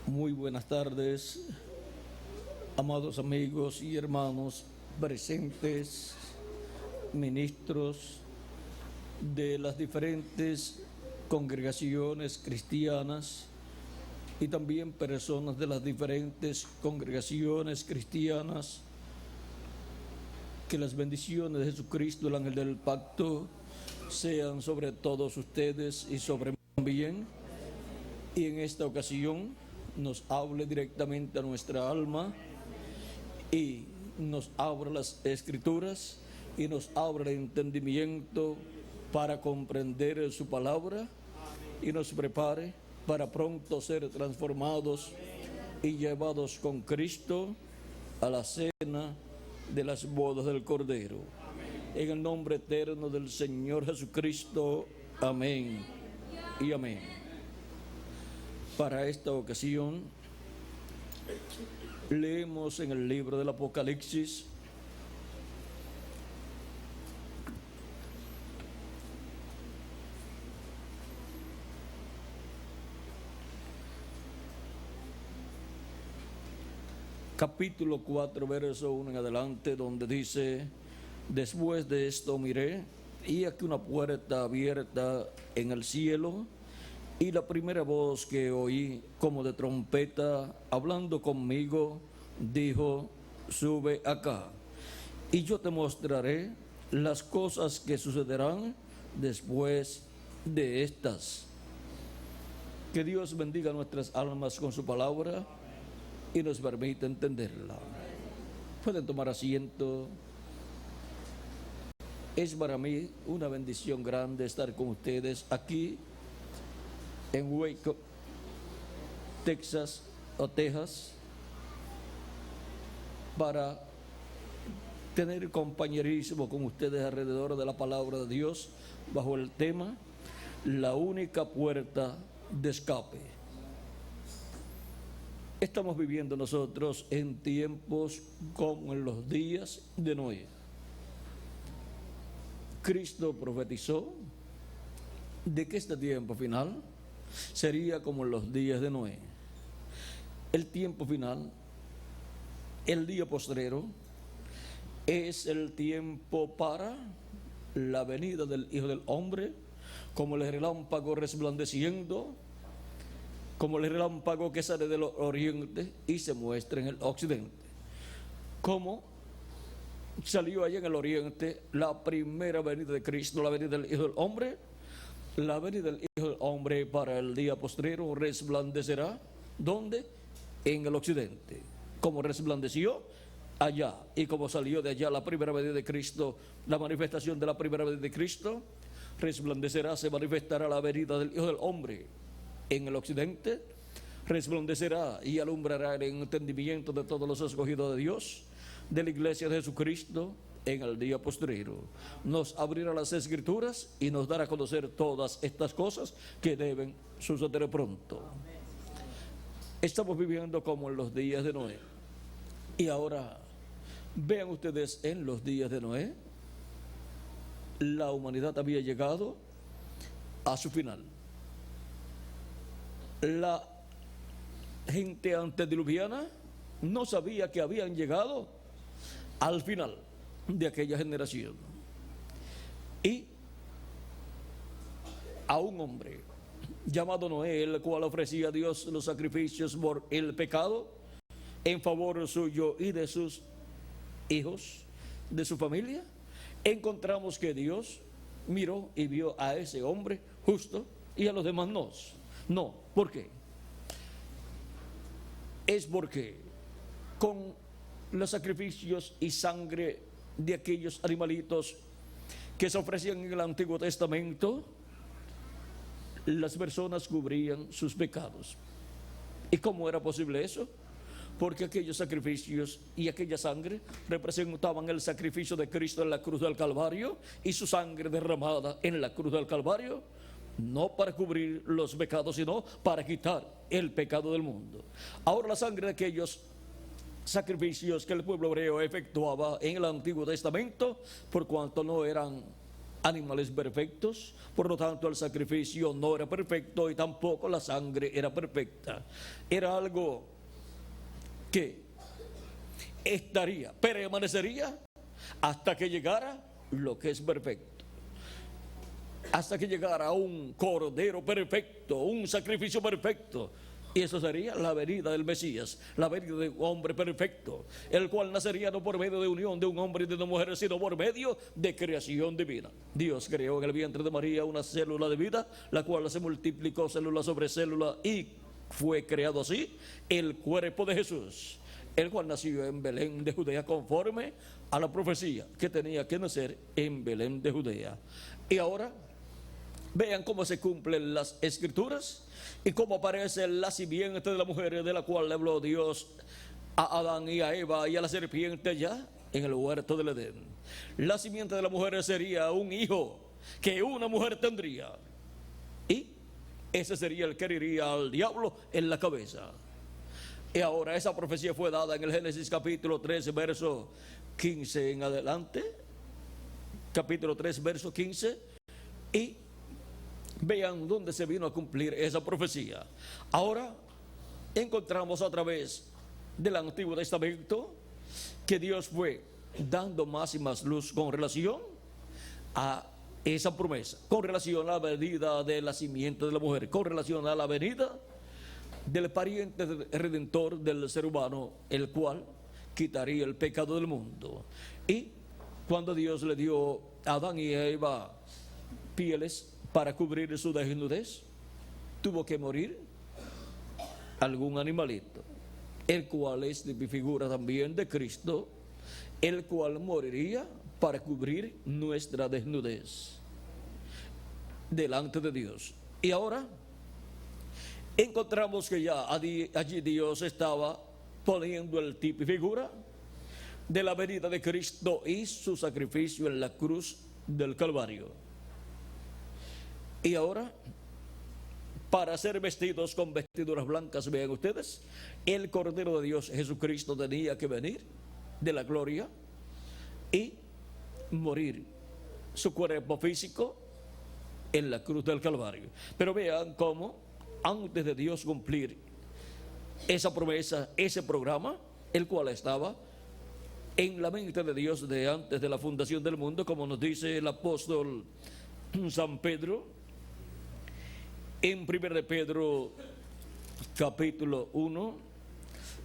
Muy buenas tardes, amados amigos y hermanos presentes, ministros de las diferentes congregaciones cristianas y también personas de las diferentes congregaciones cristianas. Que las bendiciones de Jesucristo, el ángel del pacto, sean sobre todos ustedes y sobre mí también. Y en esta ocasión nos hable directamente a nuestra alma y nos abra las escrituras y nos abra el entendimiento para comprender su palabra y nos prepare para pronto ser transformados y llevados con Cristo a la cena de las bodas del Cordero. En el nombre eterno del Señor Jesucristo, amén y amén. Para esta ocasión leemos en el libro del Apocalipsis capítulo 4, verso 1 en adelante, donde dice: después de esto miré, y aquí una puerta abierta en el cielo, y la primera voz que oí como de trompeta hablando conmigo dijo: sube acá, y yo te mostraré las cosas que sucederán después de estas. Que Dios bendiga nuestras almas con su palabra y nos permite entenderla. Pueden tomar asiento. Es para mí una bendición grande estar con ustedes aquí en Waco, Texas, para tener compañerismo con ustedes alrededor de la palabra de Dios bajo el tema la única puerta de escape. Estamos viviendo nosotros en tiempos como en los días de Noé. Cristo profetizó de que este tiempo final sería como en los días de Noé. El tiempo final, el día postrero, es el tiempo para la venida del Hijo del Hombre, como el relámpago resplandeciendo, como el relámpago que sale del oriente y se muestra en el occidente. Como salió allá en el oriente la primera venida de Cristo, la venida del Hijo del Hombre, la venida del Hijo del Hombre para el día postrero resplandecerá, ¿dónde? En el occidente. Como resplandeció allá y como salió de allá la primera venida de Cristo, la manifestación de la primera venida de Cristo, resplandecerá, se manifestará la venida del Hijo del Hombre en el occidente, resplandecerá y alumbrará el entendimiento de todos los escogidos de Dios, de la iglesia de Jesucristo en el día postrero. Nos abrirá las escrituras y nos dará a conocer todas estas cosas que deben suceder pronto. Estamos viviendo como en los días de Noé. Y ahora, vean ustedes, en los días de Noé, la humanidad había llegado a su final. La gente antediluviana no sabía que habían llegado al final de aquella generación. Y a un hombre llamado Noé, el cual ofrecía a Dios los sacrificios por el pecado en favor suyo y de sus hijos, de su familia, encontramos que Dios miró y vio a ese hombre justo y a los demás no. ¿Por qué? Es porque con los sacrificios y sangre de aquellos animalitos que se ofrecían en el Antiguo Testamento, las personas cubrían sus pecados. ¿Y cómo era posible eso? Porque aquellos sacrificios y aquella sangre representaban el sacrificio de Cristo en la cruz del Calvario y su sangre derramada en la cruz del Calvario, no para cubrir los pecados, sino para quitar el pecado del mundo. Ahora la sangre de aquellos sacrificios que el pueblo hebreo efectuaba en el Antiguo Testamento, por cuanto no eran animales perfectos, por lo tanto el sacrificio no era perfecto y tampoco la sangre era perfecta. Era algo que permanecería hasta que llegara lo que es perfecto. Hasta que llegara un cordero perfecto, un sacrificio perfecto. Y eso sería la venida del Mesías, la venida de un hombre perfecto, el cual nacería no por medio de unión de un hombre y de una mujer, sino por medio de creación divina. Dios creó en el vientre de María una célula de vida, la cual se multiplicó célula sobre célula y fue creado así el cuerpo de Jesús, el cual nació en Belén de Judea conforme a la profecía que tenía que nacer en Belén de Judea. Y ahora vean cómo se cumplen las escrituras y cómo aparece la simiente de la mujer de la cual le habló Dios a Adán y a Eva y a la serpiente ya en el huerto del Edén. La simiente de la mujer sería un hijo que una mujer tendría, y ese sería el que heriría al diablo en la cabeza. Y ahora esa profecía fue dada en el Génesis capítulo 3 verso 15 en adelante, capítulo 3 verso 15, y vean dónde se vino a cumplir esa profecía. Ahora encontramos a través del Antiguo Testamento que Dios fue dando más y más luz con relación a esa promesa, con relación a la venida de la simiente de la mujer, con relación a la venida del pariente redentor del ser humano, el cual quitaría el pecado del mundo. Y cuando Dios le dio a Adán y a Eva pieles para cubrir su desnudez, tuvo que morir algún animalito, el cual es figura también de Cristo, el cual moriría para cubrir nuestra desnudez delante de Dios. Y ahora encontramos que ya allí Dios estaba poniendo el tipo y figura de la venida de Cristo y su sacrificio en la cruz del Calvario. Y ahora, para ser vestidos con vestiduras blancas, vean ustedes, el Cordero de Dios Jesucristo tenía que venir de la gloria y morir su cuerpo físico en la cruz del Calvario. Pero vean cómo antes de Dios cumplir esa promesa, ese programa, el cual estaba en la mente de Dios de antes de la fundación del mundo, como nos dice el apóstol San Pedro en 1 de Pedro capítulo 1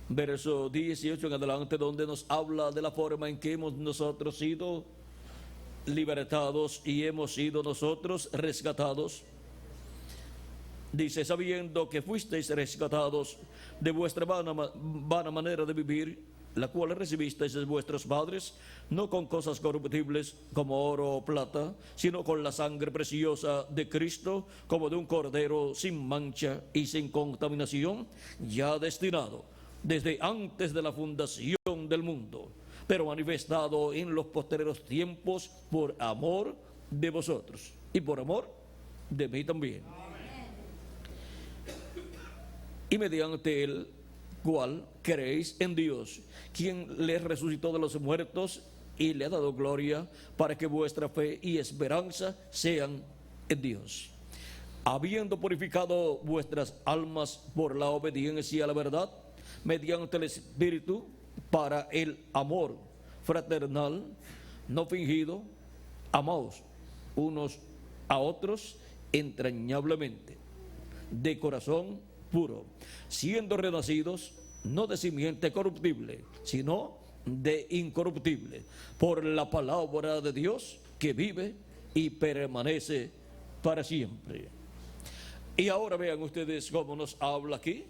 verso 18 en adelante, donde nos habla de la forma en que hemos nosotros sido libertados y hemos sido nosotros rescatados. Dice: sabiendo que fuisteis rescatados de vuestra vana manera de vivir, la cual recibisteis de vuestros padres, no con cosas corruptibles como oro o plata, sino con la sangre preciosa de Cristo, como de un cordero sin mancha y sin contaminación, ya destinado desde antes de la fundación del mundo, pero manifestado en los postreros tiempos por amor de vosotros y por amor de mí también. Y mediante el cual creéis en Dios, quien les resucitó de los muertos y le ha dado gloria, para que vuestra fe y esperanza sean en Dios, habiendo purificado vuestras almas por la obediencia a la verdad, mediante el Espíritu, para el amor fraternal no fingido. Amaos unos a otros entrañablemente, de corazón puro, siendo renacidos no de simiente corruptible, sino de incorruptible, por la palabra de Dios que vive y permanece para siempre. Y ahora vean ustedes cómo nos habla aquí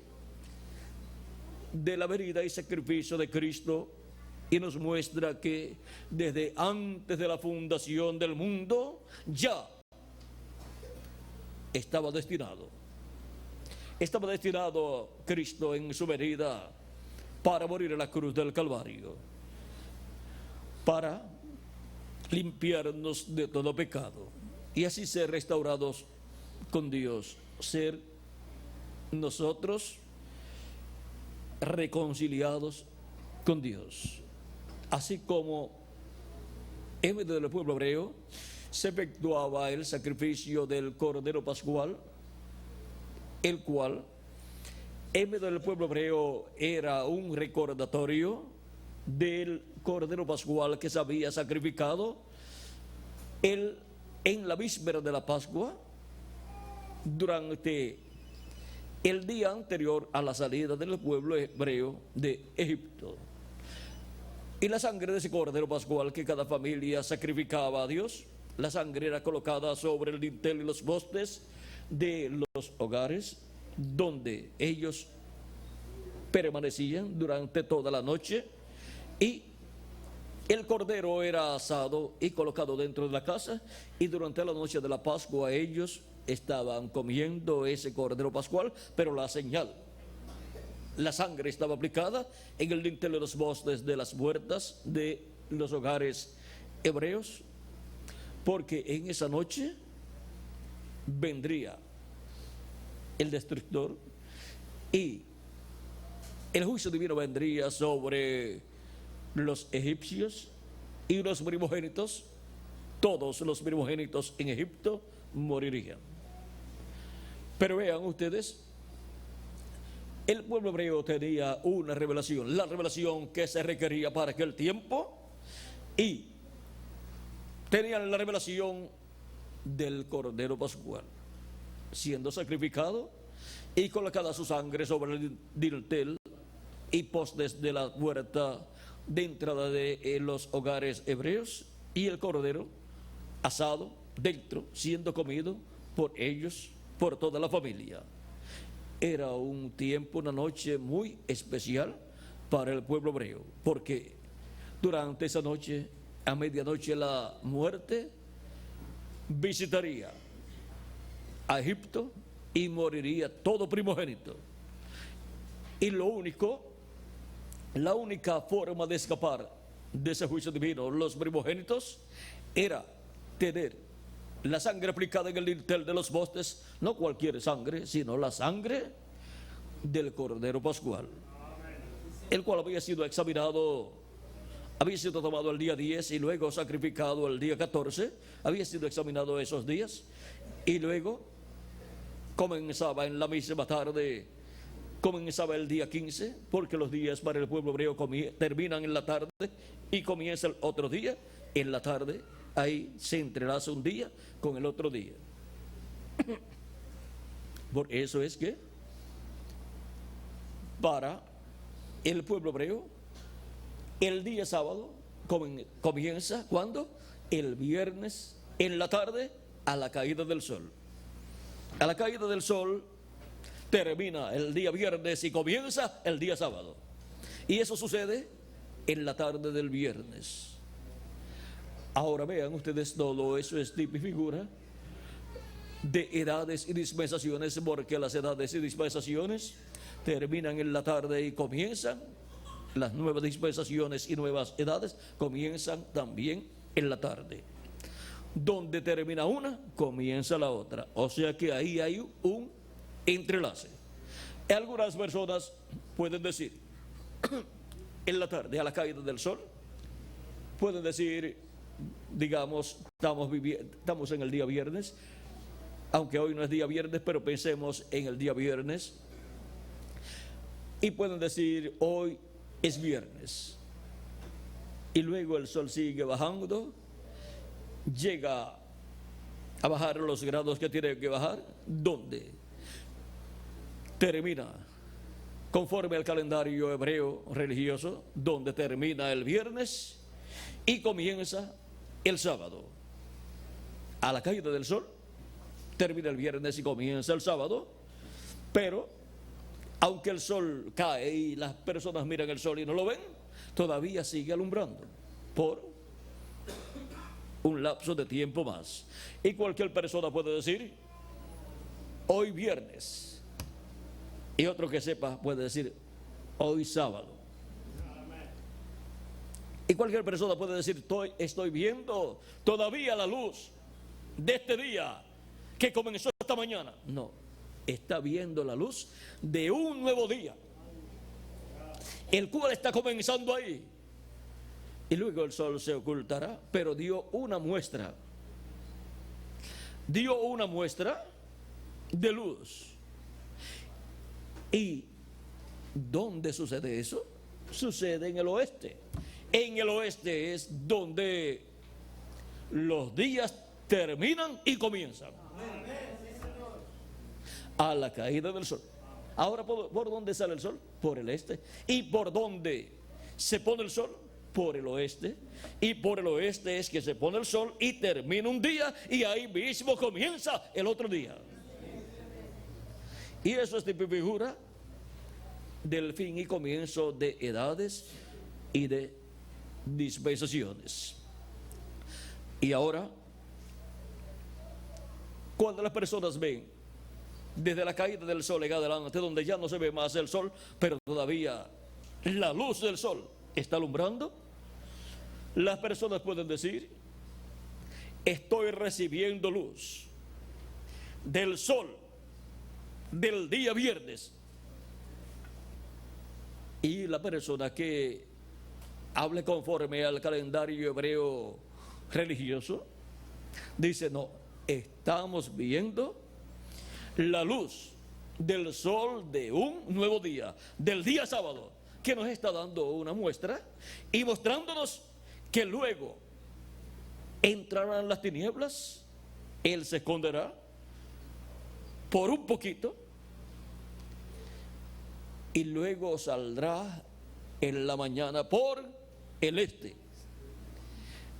de la venida y sacrificio de Cristo, y nos muestra que desde antes de la fundación del mundo ya estaba destinado Cristo en su venida para morir en la cruz del Calvario, para limpiarnos de todo pecado y así ser restaurados con Dios, ser nosotros reconciliados con Dios. Así como en medio del pueblo hebreo se efectuaba el sacrificio del Cordero Pascual, el cual en medio del pueblo hebreo era un recordatorio del Cordero Pascual que se había sacrificado en la víspera de la Pascua, durante el día anterior a la salida del pueblo hebreo de Egipto. Y la sangre de ese Cordero Pascual que cada familia sacrificaba a Dios, la sangre era colocada sobre el dintel y los postes de los hogares donde ellos permanecían durante toda la noche, y el cordero era asado y colocado dentro de la casa, y durante la noche de la Pascua ellos estaban comiendo ese Cordero Pascual, pero la señal, la sangre estaba aplicada en el dintel de los postes de las puertas de los hogares hebreos, porque en esa noche vendría el destructor y el juicio divino vendría sobre los egipcios, y los primogénitos, todos los primogénitos en Egipto morirían. Pero vean ustedes, el pueblo hebreo tenía una revelación, la revelación que se requería para aquel tiempo, y tenían la revelación del Cordero Pascual, siendo sacrificado y colocada su sangre sobre el dintel y postes de la puerta de entrada de los hogares hebreos, y el cordero asado dentro, siendo comido por ellos, por toda la familia. Era un tiempo, una noche muy especial para el pueblo hebreo, porque durante esa noche, a medianoche, la muerte visitaría a Egipto y moriría todo primogénito. Y la única forma de escapar de ese juicio divino, los primogénitos, era tener la sangre aplicada en el dintel de los postes, no cualquier sangre, sino la sangre del Cordero Pascual, el cual había sido examinado, había sido tomado el día 10 y luego sacrificado el día 14, había sido examinado esos días, y luego comenzaba en la misma tarde, comenzaba el día 15, porque los días para el pueblo hebreo terminan en la tarde y comienza el otro día en la tarde. Ahí se entrelaza un día con el otro día. Por eso es que para el pueblo hebreo el día sábado comienza ¿cuándo? El viernes en la tarde, a la caída del sol. A la caída del sol termina el día viernes y comienza el día sábado. Y eso sucede en la tarde del viernes. Ahora vean ustedes, todo eso es tipo y figura de edades y dispensaciones, porque las edades y dispensaciones terminan en la tarde y comienzan, las nuevas dispensaciones y nuevas edades comienzan también en la tarde. Donde termina una, comienza la otra. O sea que ahí hay un entrelace. Algunas personas pueden decir en la tarde, a la caída del sol, pueden decir, digamos, estamos en el día viernes, aunque hoy no es día viernes, pero pensemos en el día viernes, y pueden decir, hoy es viernes, y luego el sol sigue bajando, llega a bajar los grados que tiene que bajar, donde termina, conforme al calendario hebreo religioso, donde termina el viernes y comienza el sábado. A la caída del sol termina el viernes y comienza el sábado, pero aunque el sol cae y las personas miran el sol y no lo ven, todavía sigue alumbrando por un lapso de tiempo más. Y cualquier persona puede decir, hoy viernes, y otro que sepa puede decir, hoy sábado. Y cualquier persona puede decir, estoy viendo todavía la luz de este día que comenzó esta mañana. No, está viendo la luz de un nuevo día, el cual está comenzando ahí. Y luego el sol se ocultará, pero dio una muestra dio una muestra de luz. ¿Y dónde sucede eso? Sucede en el oeste. En el oeste es donde los días terminan y comienzan. A la caída del sol. Ahora, ¿por dónde sale el sol? Por el este. ¿Y por dónde se pone el sol? Por el oeste. Y por el oeste es que se pone el sol y termina un día y ahí mismo comienza el otro día. Y eso es tipo figura del fin y comienzo de edades y de dispensaciones. Y ahora, cuando las personas ven desde la caída del sol en adelante, donde ya no se ve más el sol, pero todavía la luz del sol está alumbrando, las personas pueden decir: estoy recibiendo luz del sol del día viernes. Y la persona que hable conforme al calendario hebreo religioso dice: no, estamos viendo la luz del sol de un nuevo día, del día sábado, que nos está dando una muestra y mostrándonos que luego entrarán las tinieblas, él se esconderá por un poquito y luego saldrá en la mañana por el este.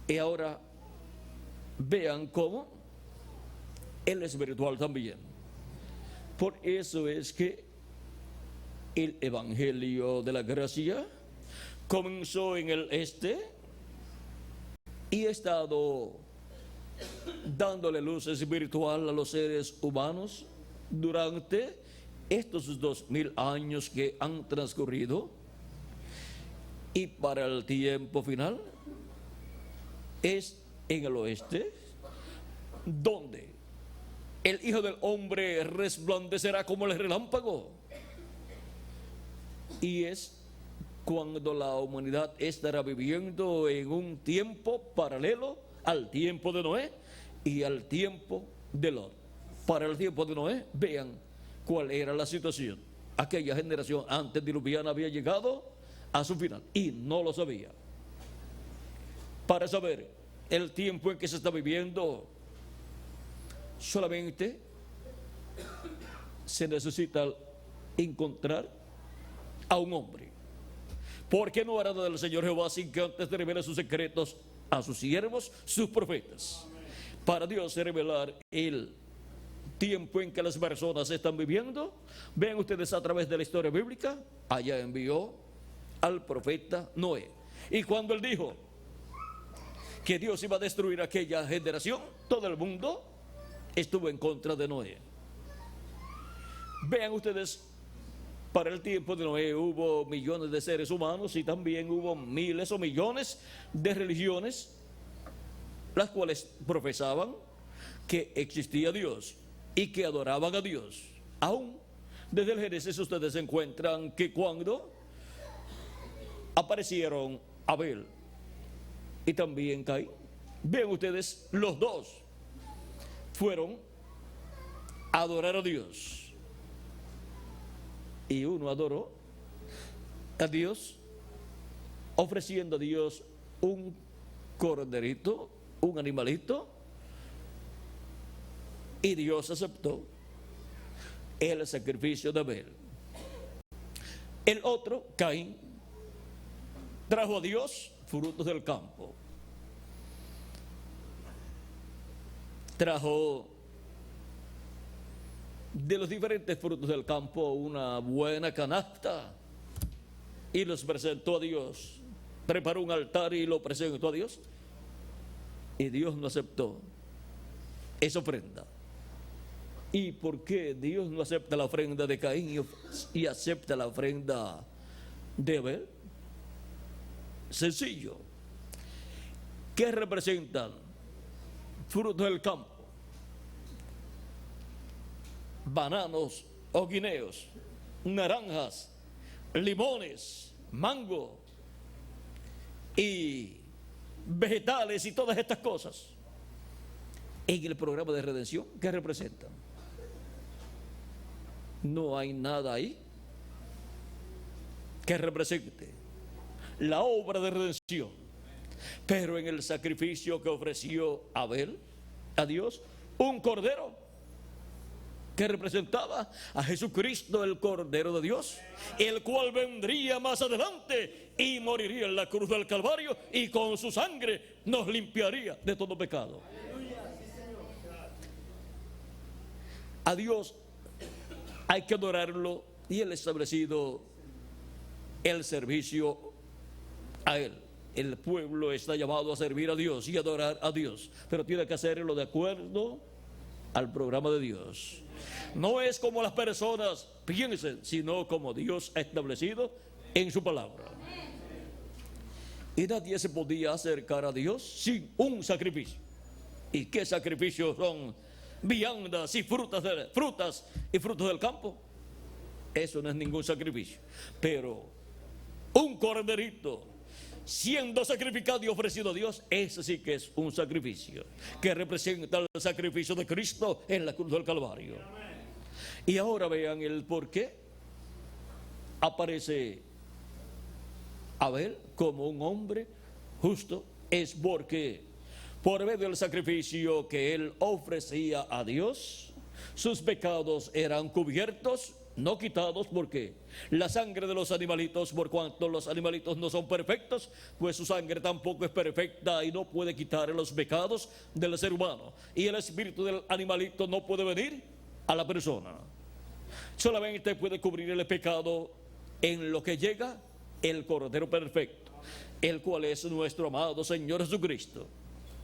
Y ahora vean cómo él es espiritual también. Por eso es que el evangelio de la gracia comenzó en el este y ha estado dándole luz espiritual a los seres humanos durante estos 2000 años que han transcurrido. Y para el tiempo final es en el oeste donde el Hijo del Hombre resplandecerá como el relámpago. Y es cuando la humanidad estará viviendo en un tiempo paralelo al tiempo de Noé y al tiempo de Lot. Para el tiempo de Noé, vean cuál era la situación. Aquella generación antediluviana había llegado a su final y no lo sabía. Para saber el tiempo en que se está viviendo, solamente se necesita encontrar a un hombre. Porque no hará nada del Señor Jehová sin que antes de revelar sus secretos a sus siervos, sus profetas. Para Dios revelar el tiempo en que las personas están viviendo, ven ustedes a través de la historia bíblica, allá envió al profeta Noé. Y cuando él dijo que Dios iba a destruir aquella generación, todo el mundo estuvo en contra de Noé. Vean ustedes, para el tiempo de Noé hubo millones de seres humanos y también hubo miles o millones de religiones, las cuales profesaban que existía Dios y que adoraban a Dios. Aún desde el Génesis ustedes encuentran que cuando aparecieron Abel y también Caín, ven ustedes, los dos fueron a adorar a Dios. Y uno adoró a Dios ofreciendo a Dios un corderito, un animalito, y Dios aceptó el sacrificio de Abel. El otro, Caín, trajo a Dios frutos del campo. Trajo de los diferentes frutos del campo una buena canasta y los presentó a Dios. Preparó un altar y lo presentó a Dios. Y Dios no aceptó esa ofrenda. ¿Y por qué Dios no acepta la ofrenda de Caín y acepta la ofrenda de Abel? Sencillo. ¿Qué representan? Frutos del campo. Bananos o guineos, naranjas, limones, mango y vegetales y todas estas cosas. en el programa de redención, ¿qué representan? No hay nada ahí que represente la obra de redención. Pero en el sacrificio que ofreció Abel a Dios, un cordero que representaba a Jesucristo, el Cordero de Dios, el cual vendría más adelante y moriría en la cruz del Calvario, y con su sangre nos limpiaría de todo pecado. A Dios hay que adorarlo, y Él ha establecido el servicio a Él. El pueblo está llamado a servir a Dios y adorar a Dios, pero tiene que hacerlo de acuerdo al programa de Dios. No es como las personas piensen, sino como Dios ha establecido en su palabra. Y nadie se podía acercar a Dios sin un sacrificio. ¿Y qué sacrificios son? Viandas y frutas y frutos del campo. Eso no es ningún sacrificio. Pero un corderito siendo sacrificado y ofrecido a Dios, ese sí que es un sacrificio, que representa el sacrificio de Cristo en la cruz del Calvario. Y ahora vean el por qué aparece Abel como un hombre justo. Es porque por medio del sacrificio que él ofrecía a Dios, sus pecados eran cubiertos, no quitados, porque la sangre de los animalitos, por cuanto los animalitos no son perfectos, pues su sangre tampoco es perfecta y no puede quitar los pecados del ser humano. Y el espíritu del animalito no puede venir a la persona. Solamente puede cubrir el pecado en lo que llega el Cordero perfecto, el cual es nuestro amado Señor Jesucristo.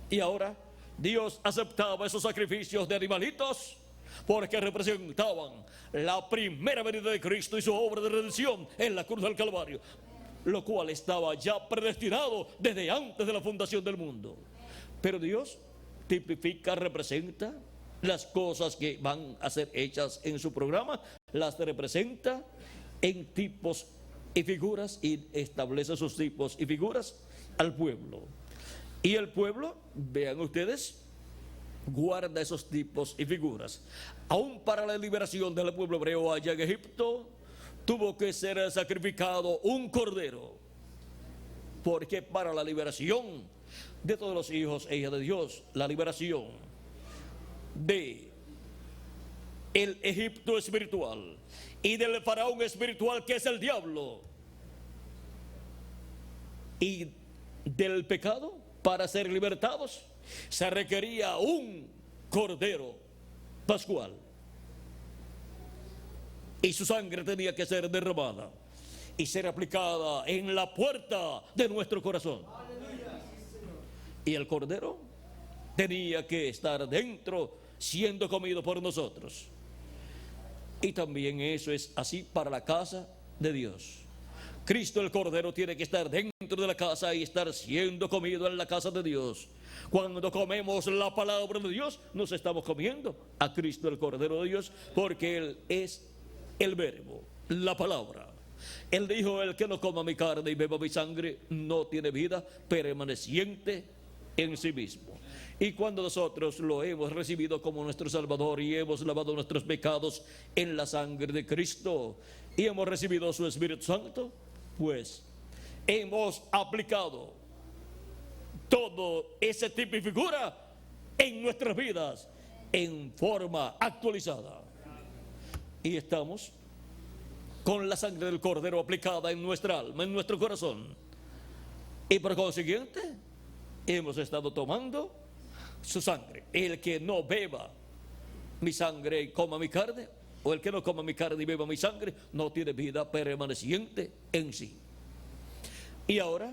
Y ahora Dios aceptaba esos sacrificios de animalitos porque representaban la primera venida de Cristo y su obra de redención en la cruz del Calvario, lo cual estaba ya predestinado desde antes de la fundación del mundo. Pero Dios tipifica, representa las cosas que van a ser hechas en su programa, las representa en tipos y figuras, y establece sus tipos y figuras al pueblo. Y el pueblo, vean ustedes, guarda esos tipos y figuras. Aún para la liberación del pueblo hebreo allá en Egipto, tuvo que ser sacrificado un cordero, porque para la liberación de todos los hijos e hijas de Dios, la liberación de el Egipto espiritual y del faraón espiritual, que es el diablo, y del pecado, para ser libertados se requería un cordero pascual, y su sangre tenía que ser derramada y ser aplicada en la puerta de nuestro corazón. Y el cordero tenía que estar dentro, siendo comido por nosotros. Y también eso es así para la casa de Dios. Cristo el Cordero tiene que estar dentro de la casa y estar siendo comido en la casa de Dios. Cuando comemos la palabra de Dios, nos estamos comiendo a Cristo el Cordero de Dios, porque Él es el verbo, la palabra. Él dijo: el que no coma mi carne y beba mi sangre no tiene vida permaneciente en sí mismo. Y cuando nosotros lo hemos recibido como nuestro Salvador y hemos lavado nuestros pecados en la sangre de Cristo y hemos recibido su Espíritu Santo, pues hemos aplicado todo ese tipo de figura en nuestras vidas en forma actualizada. Y estamos con la sangre del Cordero aplicada en nuestra alma, en nuestro corazón. Y por consiguiente, hemos estado tomando su sangre. El que no beba mi sangre y coma mi carne, o el que no coma mi carne y beba mi sangre, no tiene vida permaneciente en sí. Y ahora,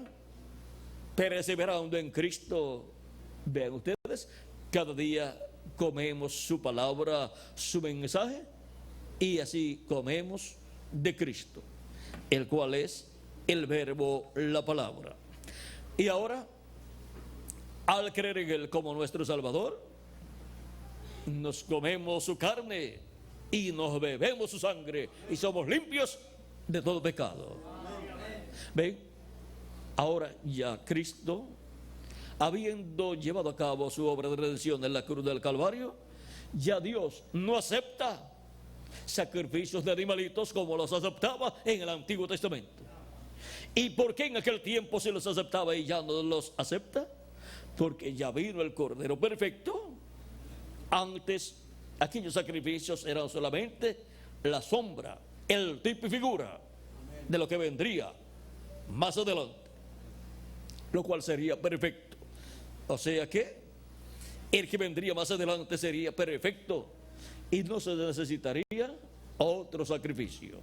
perseverando en Cristo, vean ustedes, cada día comemos su palabra, su mensaje, y así comemos de Cristo, el cual es el verbo, la palabra. Y ahora, al creer en Él como nuestro Salvador, nos comemos su carne y nos bebemos su sangre y somos limpios de todo pecado. ¿Ven? Ahora ya Cristo habiendo llevado a cabo su obra de redención en la cruz del Calvario, ya Dios no acepta sacrificios de animalitos como los aceptaba en el Antiguo Testamento. ¿Y por qué en aquel tiempo se los aceptaba y ya no los acepta? Porque ya vino el Cordero perfecto. Antes aquellos sacrificios eran solamente la sombra, el tipo y figura de lo que vendría más adelante, lo cual sería perfecto. O sea que el que vendría más adelante sería perfecto y no se necesitaría otro sacrificio.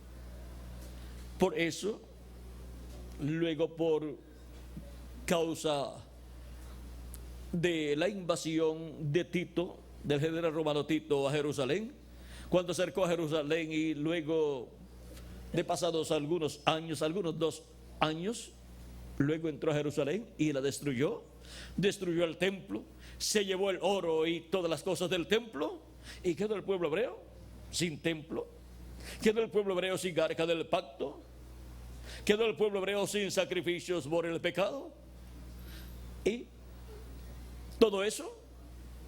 Por eso, luego, por causa de la invasión de Tito, del general romano Tito, a Jerusalén, cuando acercó a Jerusalén y luego de pasados algunos 2 años, luego entró a Jerusalén y la destruyó el templo, se llevó el oro y todas las cosas del templo, y quedó el pueblo hebreo sin templo, quedó el pueblo hebreo sin arca del pacto, quedó el pueblo hebreo sin sacrificios por el pecado. Y todo eso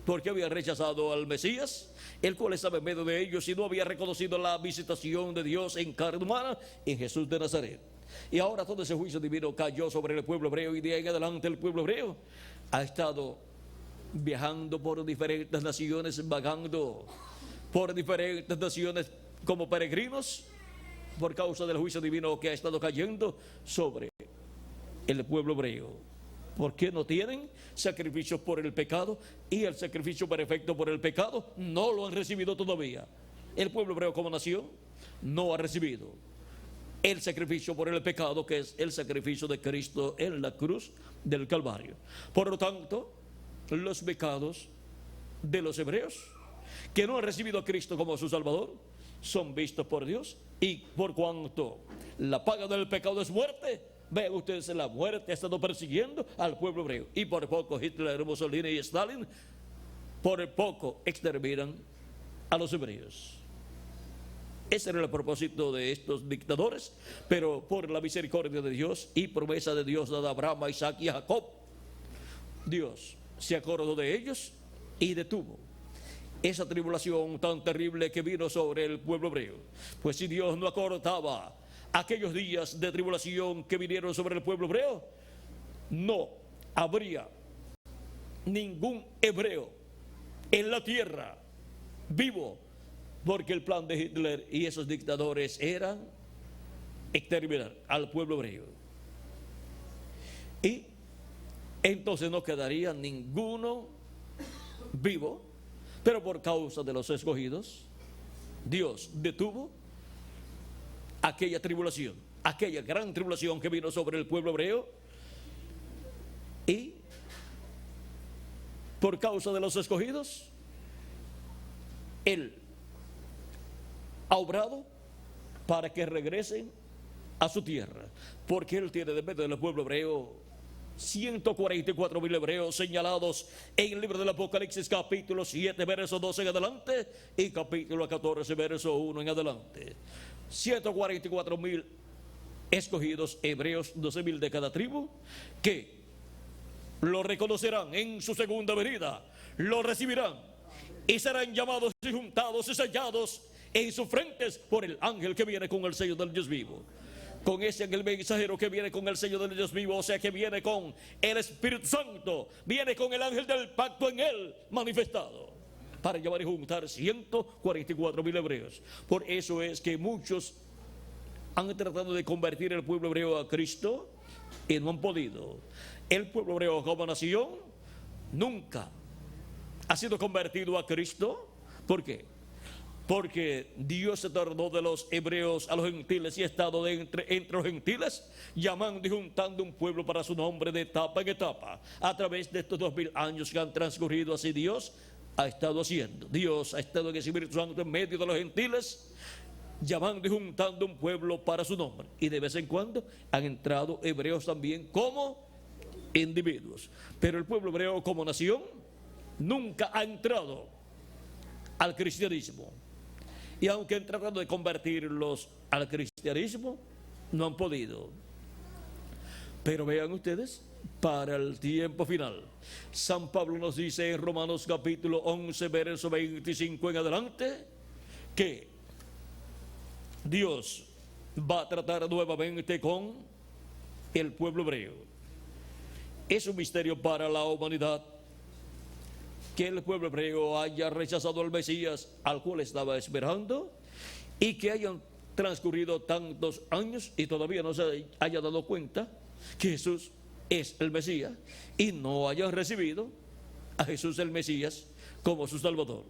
porque había rechazado al Mesías, el cual estaba en medio de ellos, y no había reconocido la visitación de Dios en carne humana en Jesús de Nazaret. Y ahora todo ese juicio divino cayó sobre el pueblo hebreo, y de ahí en adelante el pueblo hebreo ha estado viajando por diferentes naciones, vagando por diferentes naciones como peregrinos, por causa del juicio divino que ha estado cayendo sobre el pueblo hebreo. ¿Por qué no tienen sacrificios por el pecado? Y el sacrificio perfecto por el pecado no lo han recibido todavía. El pueblo hebreo como nación no ha recibido el sacrificio por el pecado, que es el sacrificio de Cristo en la cruz del Calvario. Por lo tanto, los pecados de los hebreos que no han recibido a Cristo como su Salvador son vistos por Dios, y por cuanto la paga del pecado es muerte, vean ustedes, la muerte ha estado persiguiendo al pueblo hebreo, y por poco Hitler, Mussolini y Stalin por poco exterminan a los hebreos. Ese era el propósito de estos dictadores, pero por la misericordia de Dios y promesa de Dios dada a Abraham, a Isaac y a Jacob, Dios se acordó de ellos y detuvo esa tribulación tan terrible que vino sobre el pueblo hebreo. Pues si Dios no acortaba aquellos días de tribulación que vinieron sobre el pueblo hebreo, no habría ningún hebreo en la tierra vivo, porque el plan de Hitler y esos dictadores eran exterminar al pueblo hebreo. Y entonces no quedaría ninguno vivo, pero por causa de los escogidos, Dios detuvo aquella tribulación, aquella gran tribulación que vino sobre el pueblo hebreo, y por causa de los escogidos, Él ha obrado para que regresen a su tierra, porque Él tiene de medio del pueblo hebreo 144,000 hebreos señalados en el libro del Apocalipsis, capítulo 7, verso 12 en adelante, y capítulo 14, verso 1 en adelante. 144,000 escogidos hebreos, 12,000 de cada tribu, que lo reconocerán en su segunda venida, lo recibirán y serán llamados y juntados y sellados en sus frentes por el ángel que viene con el sello del Dios vivo. Con ese ángel mensajero que viene con el sello del Dios vivo, o sea que viene con el Espíritu Santo, viene con el ángel del pacto en él manifestado, para llevar y juntar 144,000 hebreos. Por eso es que muchos han tratado de convertir el pueblo hebreo a Cristo y no han podido. El pueblo hebreo como nación nunca ha sido convertido a Cristo. ¿Por qué? Porque Dios se tornó de los hebreos a los gentiles y ha estado entre los gentiles, llamando y juntando un pueblo para su nombre de etapa en etapa. A través de estos 2000 años que han transcurrido, así Dios ha estado haciendo. Dios ha estado en el Espíritu Santo en medio de los gentiles, llamando y juntando un pueblo para su nombre. Y de vez en cuando han entrado hebreos también como individuos. Pero el pueblo hebreo como nación nunca ha entrado al cristianismo. Y aunque han tratado de convertirlos al cristianismo, no han podido. Pero vean ustedes, para el tiempo final, San Pablo nos dice en Romanos capítulo 11, verso 25 en adelante, que Dios va a tratar nuevamente con el pueblo hebreo. Es un misterio para la humanidad que el pueblo hebreo haya rechazado al Mesías al cual estaba esperando, y que hayan transcurrido tantos años y todavía no se haya dado cuenta que Jesús es el Mesías, y no hayan recibido a Jesús el Mesías como su Salvador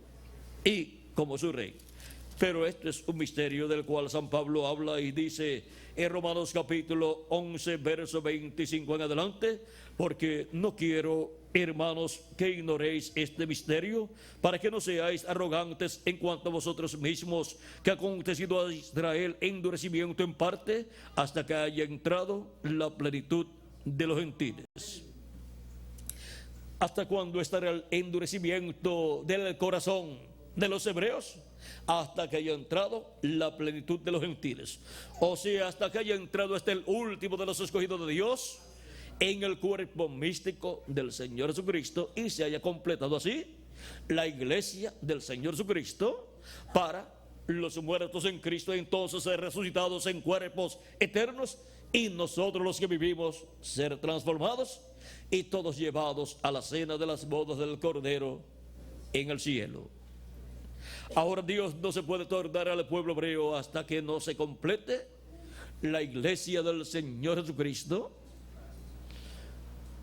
y como su Rey. Pero esto es un misterio del cual San Pablo habla y dice en Romanos capítulo 11, verso 25 en adelante: porque no quiero, hermanos, que ignoréis este misterio, para que no seáis arrogantes en cuanto a vosotros mismos, que ha acontecido a Israel endurecimiento en parte, hasta que haya entrado la plenitud de los gentiles. ¿Hasta cuándo estará el endurecimiento del corazón de los hebreos? Hasta que haya entrado la plenitud de los gentiles. O sea, hasta que haya entrado hasta el último de los escogidos de Dios en el cuerpo místico del Señor Jesucristo, y se haya completado así la iglesia del Señor Jesucristo para los muertos en Cristo, entonces ser resucitados en cuerpos eternos, y nosotros los que vivimos ser transformados y todos llevados a la cena de las bodas del Cordero en el cielo. Ahora Dios no se puede tornar al pueblo hebreo hasta que no se complete la iglesia del Señor Jesucristo,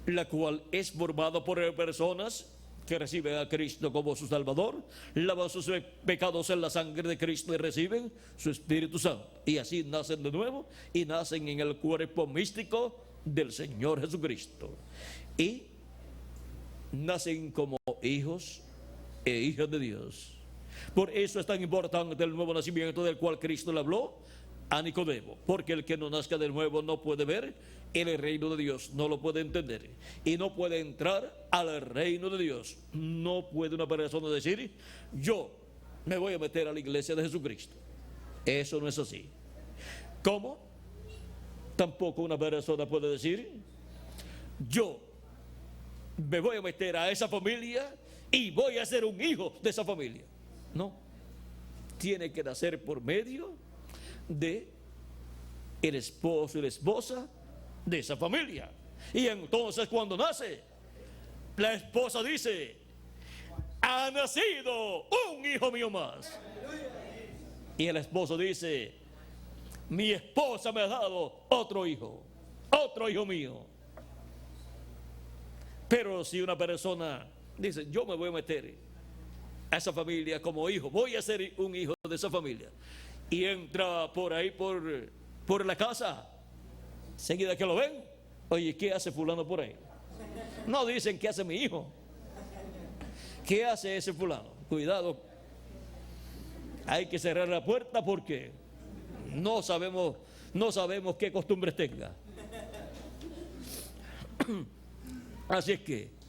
la cual es formada por personas que reciben a Cristo como su Salvador, lavan sus pecados en la sangre de Cristo y reciben su Espíritu Santo. Y así nacen de nuevo y nacen en el cuerpo místico del Señor Jesucristo. Y nacen como hijos e hijas de Dios. Por eso es tan importante el nuevo nacimiento del cual Cristo le habló a Nicodemo, porque el que no nazca de nuevo no puede ver el reino de Dios, no lo puede entender y no puede entrar al reino de Dios. No puede una persona decir: yo me voy a meter a la iglesia de Jesucristo. Eso no es así. ¿Cómo? Tampoco una persona puede decir: yo me voy a meter a esa familia y voy a ser un hijo de esa familia. No, tiene que nacer por medio de el esposo y la esposa de esa familia. Y entonces cuando nace, la esposa dice: ha nacido un hijo mío más. Y el esposo dice: mi esposa me ha dado otro hijo mío. Pero si una persona dice: yo me voy a meter a esa familia como hijo, voy a ser un hijo de esa familia, y entra por ahí por la casa, seguida que lo ven: oye, ¿qué hace fulano por ahí? No dicen: ¿qué hace mi hijo? ¿Qué hace ese fulano? Cuidado, hay que cerrar la puerta porque no sabemos qué costumbres tenga. Así es que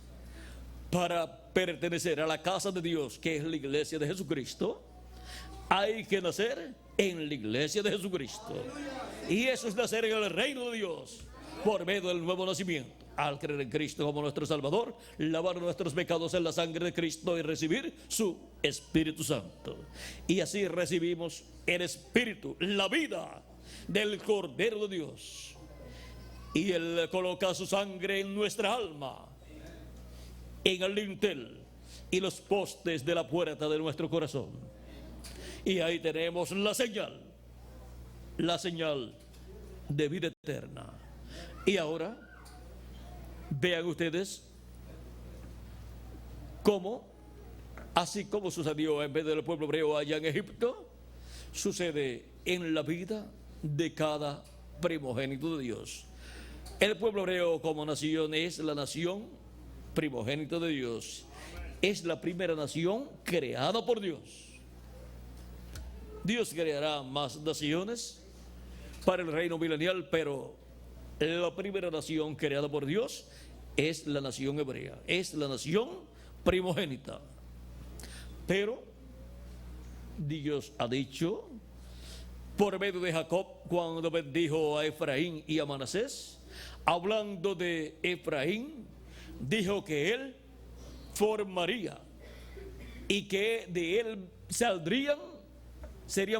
para pertenecer a la casa de Dios, que es la iglesia de Jesucristo, hay que nacer en la iglesia de Jesucristo. Y eso es nacer en el reino de Dios por medio del nuevo nacimiento, al creer en Cristo como nuestro Salvador, lavar nuestros pecados en la sangre de Cristo y recibir su Espíritu Santo. Y así recibimos el Espíritu, la vida del Cordero de Dios, y Él coloca su sangre en nuestra alma, en el lintel y los postes de la puerta de nuestro corazón. Y ahí tenemos la señal de vida eterna. Y ahora vean ustedes cómo, así como sucedió en vez del pueblo hebreo allá en Egipto, sucede en la vida de cada primogénito de Dios. El pueblo hebreo como nación es la nación primogénito de Dios. Es la primera nación creada por Dios. Dios creará más naciones para el reino milenial, pero la primera nación creada por Dios es la nación hebrea, es la nación primogénita. Pero Dios ha dicho por medio de Jacob, cuando bendijo a Efraín y a Manasés, hablando de Efraín, dijo que él formaría y que de él serían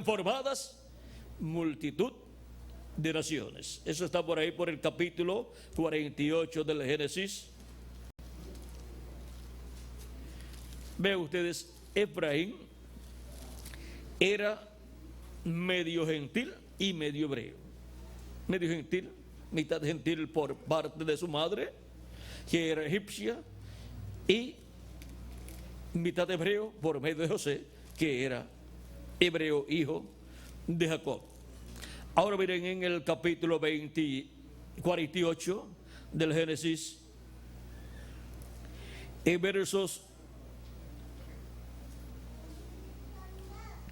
formadas multitud de naciones. Eso está por ahí por el capítulo 48 del Génesis. Vean ustedes, Efraín era medio gentil y medio hebreo. Medio gentil, mitad gentil por parte de su madre, que era egipcia, y mitad hebreo por medio de José, que era hebreo, hijo de Jacob. Ahora miren en el capítulo 48 del Génesis, en versos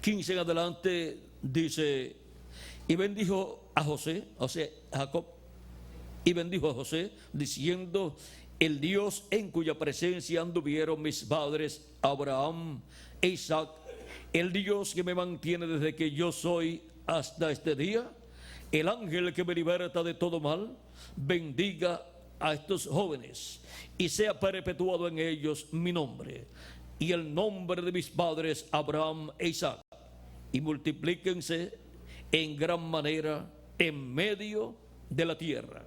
15 en adelante, dice: y bendijo a José, o sea, a Jacob, y bendijo a José, diciendo: el Dios en cuya presencia anduvieron mis padres Abraham e Isaac, el Dios que me mantiene desde que yo soy hasta este día, el ángel que me liberta de todo mal, bendiga a estos jóvenes y sea perpetuado en ellos mi nombre y el nombre de mis padres Abraham e Isaac, y multiplíquense en gran manera en medio de la tierra.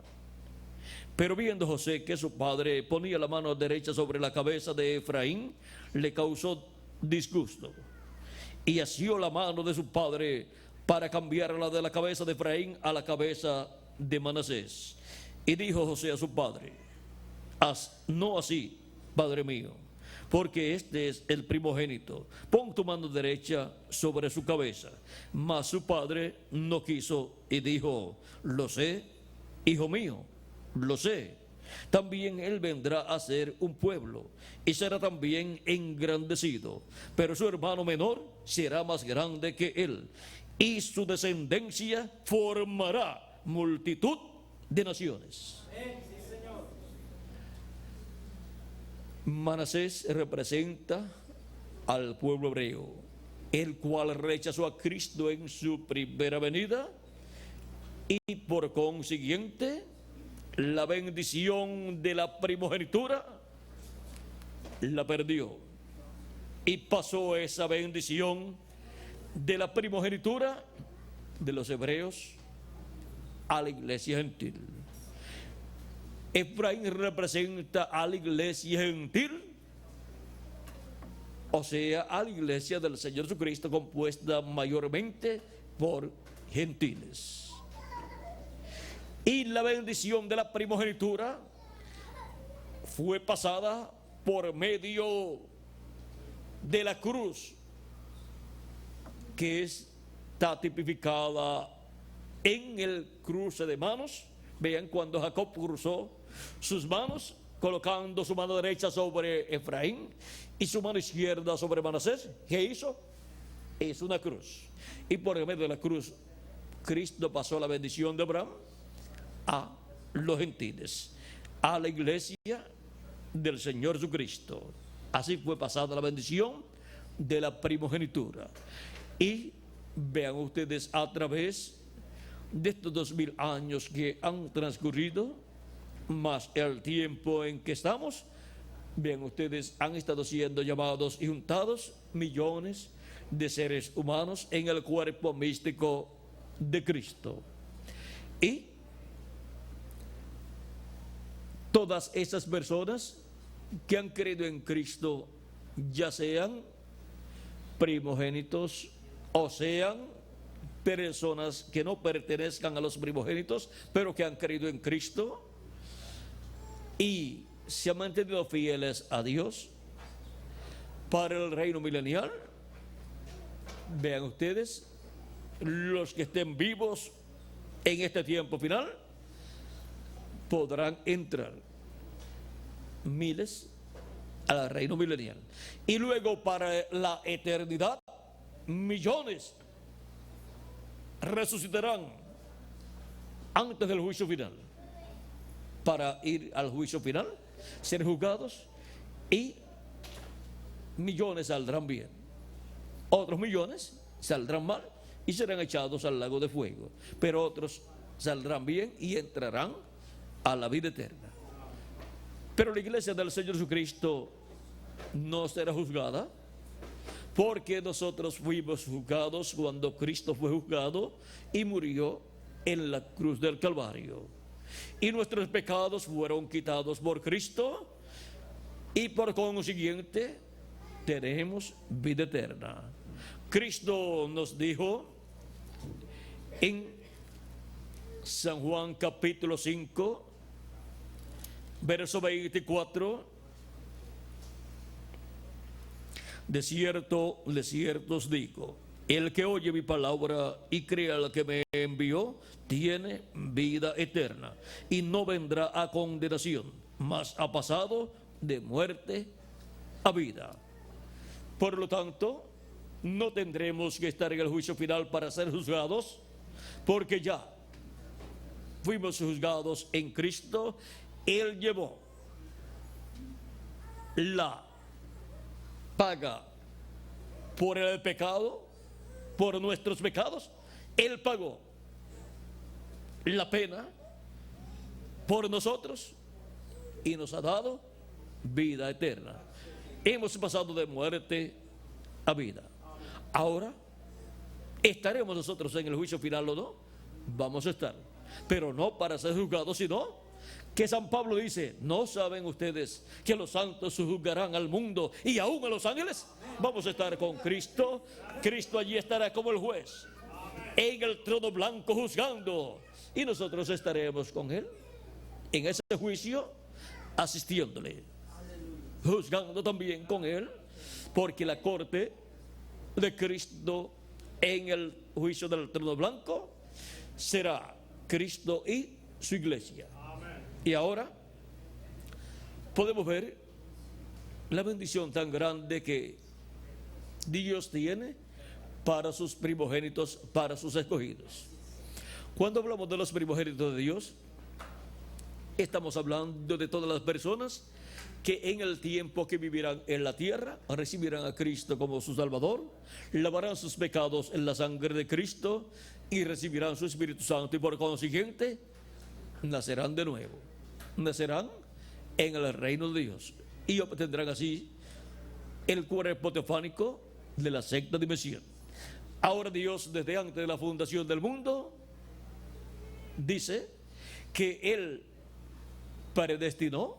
Pero viendo José que su padre ponía la mano derecha sobre la cabeza de Efraín, le causó disgusto, y asió la mano de su padre para cambiarla de la cabeza de Efraín a la cabeza de Manasés. Y dijo José a su padre: haz no así, padre mío, porque este es el primogénito. Pon tu mano derecha sobre su cabeza. Mas su padre no quiso y dijo: lo sé, hijo mío, lo sé. También él vendrá a ser un pueblo y será también engrandecido, pero su hermano menor será más grande que él, y su descendencia formará multitud de naciones. Manasés representa al pueblo hebreo, el cual rechazó a Cristo en su primera venida, y por consiguiente la bendición de la primogenitura la perdió, y pasó esa bendición de la primogenitura de los hebreos a la iglesia gentil. Efraín representa a la iglesia gentil, o sea, a la iglesia del Señor Jesucristo, compuesta mayormente por gentiles. Y la bendición de la primogenitura fue pasada por medio de la cruz, que está tipificada en el cruce de manos. Vean cuando Jacob cruzó sus manos, colocando su mano derecha sobre Efraín y su mano izquierda sobre Manasés. ¿Qué hizo? Es una cruz. Y por medio de la cruz, Cristo pasó la bendición de Abraham a los gentiles, a la iglesia del Señor Jesucristo. Así fue pasada la bendición de la primogenitura. Y vean ustedes, a través de estos 2000 años que han transcurrido, más el tiempo en que estamos, vean ustedes, han estado siendo llamados y juntados millones de seres humanos en el cuerpo místico de Cristo. Y todas esas personas que han creído en Cristo, ya sean primogénitos o sean personas que no pertenezcan a los primogénitos, pero que han creído en Cristo y se han mantenido fieles a Dios para el reino milenial. Vean ustedes, los que estén vivos en este tiempo final podrán entrar, miles, al reino milenial. Y luego para la eternidad, millones resucitarán antes del juicio final, para ir al juicio final, ser juzgados, y millones saldrán bien, otros millones saldrán mal y serán echados al lago de fuego, pero otros saldrán bien y entrarán a la vida eterna. Pero la iglesia del Señor Jesucristo no será juzgada, porque nosotros fuimos juzgados cuando Cristo fue juzgado y murió en la cruz del Calvario. Y nuestros pecados fueron quitados por Cristo, y por consiguiente tenemos vida eterna. Cristo nos dijo en San Juan capítulo 5, verso 24: de cierto os digo, el que oye mi palabra y cree al que me envió, tiene vida eterna, y no vendrá a condenación, mas ha pasado de muerte a vida. Por lo tanto, no tendremos que estar en el juicio final para ser juzgados, porque ya fuimos juzgados en Cristo. Él llevó la paga por el pecado, por nuestros pecados. Él pagó la pena por nosotros y nos ha dado vida eterna. Hemos pasado de muerte a vida. Ahora, ¿estaremos nosotros en el juicio final o no? Vamos a estar, pero no para ser juzgados, sino que San Pablo dice: ¿no saben ustedes que los santos juzgarán al mundo y aún a los ángeles? Vamos a estar con Cristo. Cristo allí estará como el juez en el trono blanco juzgando, y nosotros estaremos con Él en ese juicio, asistiéndole, juzgando también con Él, porque la corte de Cristo en el juicio del trono blanco será Cristo y su iglesia. Y ahora podemos ver la bendición tan grande que Dios tiene para sus primogénitos, para sus escogidos. Cuando hablamos de los primogénitos de Dios, estamos hablando de todas las personas que en el tiempo que vivirán en la tierra recibirán a Cristo como su Salvador, lavarán sus pecados en la sangre de Cristo y recibirán su Espíritu Santo, y por consiguiente nacerán de nuevo, nacerán en el reino de Dios y obtendrán así el cuerpo teofánico de la sexta dimensión. Ahora Dios, desde antes de la fundación del mundo, dice que Él predestinó,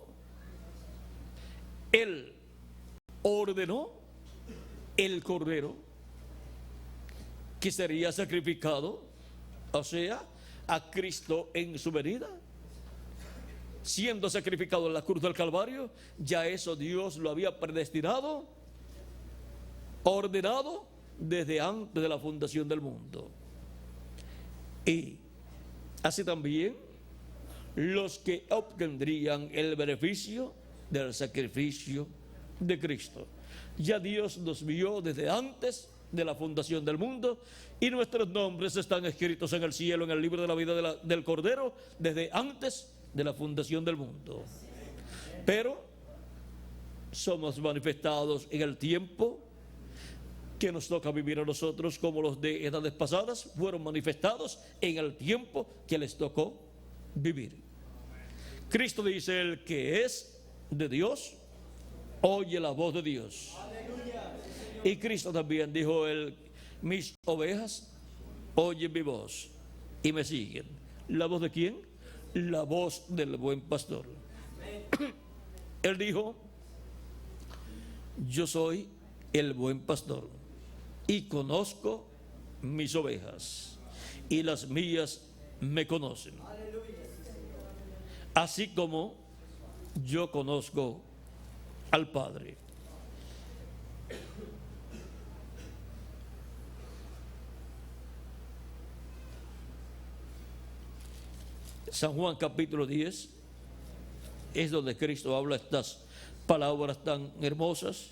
Él ordenó el cordero que sería sacrificado, o sea, a Cristo en su venida, siendo sacrificado en la cruz del Calvario. Ya eso Dios lo había predestinado, ordenado desde antes de la fundación del mundo. Y así también los que obtendrían el beneficio del sacrificio de Cristo. Ya Dios nos vio desde antes de la fundación del mundo, y nuestros nombres están escritos en el cielo, en el libro de la vida del Cordero, desde antes de la fundación del mundo. Pero somos manifestados en el tiempo que nos toca vivir a nosotros, como los de edades pasadas fueron manifestados en el tiempo que les tocó vivir. Cristo dice: el que es de Dios oye la voz de Dios. Y Cristo también dijo: mis ovejas oyen mi voz y me siguen. ¿La voz de quién? La voz del buen pastor. Él dijo: yo soy el buen pastor y conozco mis ovejas, y las mías me conocen, así como yo conozco al Padre. San Juan capítulo 10 es donde Cristo habla estas palabras tan hermosas.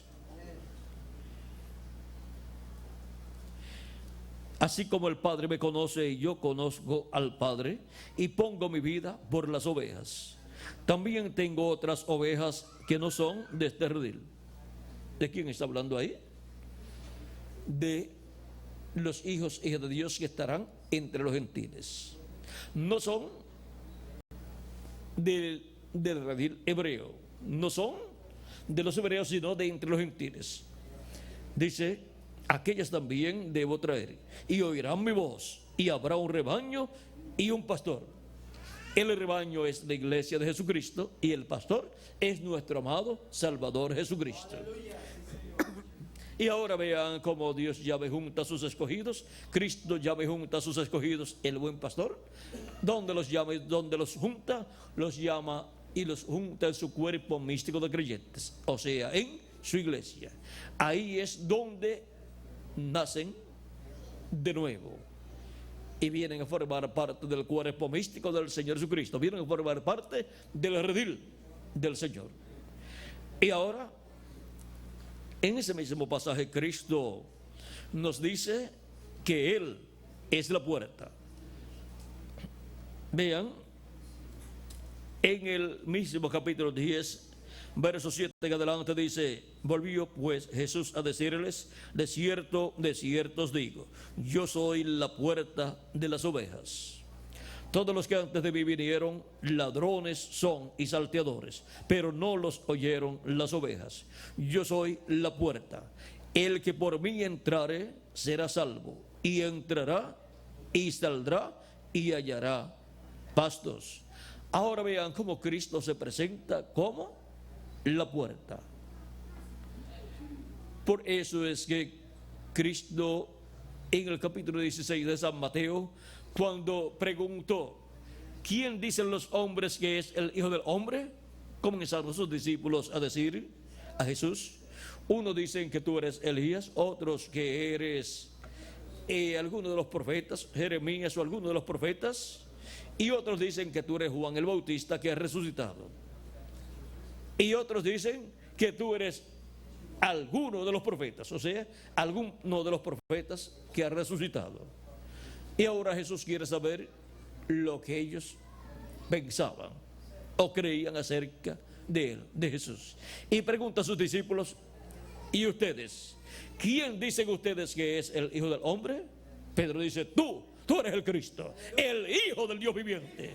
Así como el Padre me conoce y yo conozco al Padre, y pongo mi vida por las ovejas. También tengo otras ovejas que no son de este redil. ¿De quién está hablando ahí? De los hijos e hijas de Dios que estarán entre los gentiles. No son del redil hebreo. No son de los hebreos, sino de entre los gentiles. Dice, aquellas también debo traer, y oirán mi voz, y habrá un rebaño y un pastor. El rebaño es la iglesia de Jesucristo, y el pastor es nuestro amado Salvador Jesucristo. Y ahora vean cómo Dios llama junta a sus escogidos. Cristo llama junta a sus escogidos, el buen pastor. ¿Dónde los llama? ¿Dónde los junta? Los llama y los junta en su cuerpo místico de creyentes, o sea, en su iglesia. Ahí es donde nacen de nuevo y vienen a formar parte del cuerpo místico del Señor Jesucristo. Vienen a formar parte del redil del Señor. Y ahora, en ese mismo pasaje, Cristo nos dice que Él es la puerta. Vean, en el mismo capítulo 10, verso 7 en adelante dice, volvió pues Jesús a decirles, de cierto os digo, yo soy la puerta de las ovejas. Todos los que antes de mí vinieron, ladrones son y salteadores, pero no los oyeron las ovejas. Yo soy la puerta. El que por mí entrare será salvo, y entrará y saldrá y hallará pastos. Ahora vean cómo Cristo se presenta como la puerta. Por eso es que Cristo en el capítulo 16 de San Mateo, cuando preguntó, ¿quién dicen los hombres que es el Hijo del Hombre? Comenzaron sus discípulos a decir a Jesús, unos dicen que tú eres Elías, otros que eres alguno de los profetas, Jeremías o alguno de los profetas, y otros dicen que tú eres Juan el Bautista que ha resucitado, y otros dicen que tú eres alguno de los profetas, o sea, alguno de los profetas que ha resucitado. Y ahora Jesús quiere saber lo que ellos pensaban o creían acerca de él, de Jesús. Y pregunta a sus discípulos, ¿y ustedes? ¿Quién dicen ustedes que es el Hijo del Hombre? Pedro dice, tú eres el Cristo, el Hijo del Dios viviente.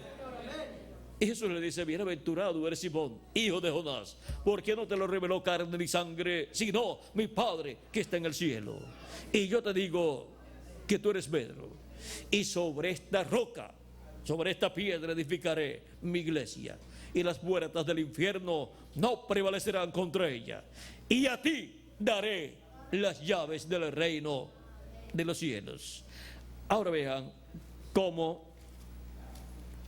Y Jesús le dice, bienaventurado eres Simón, hijo de Jonás, porque no te lo reveló carne ni sangre, sino mi Padre que está en el cielo. Y yo te digo que tú eres Pedro, y sobre esta roca, sobre esta piedra edificaré mi iglesia, y las puertas del infierno no prevalecerán contra ella. Y a ti daré las llaves del reino de los cielos. Ahora vean cómo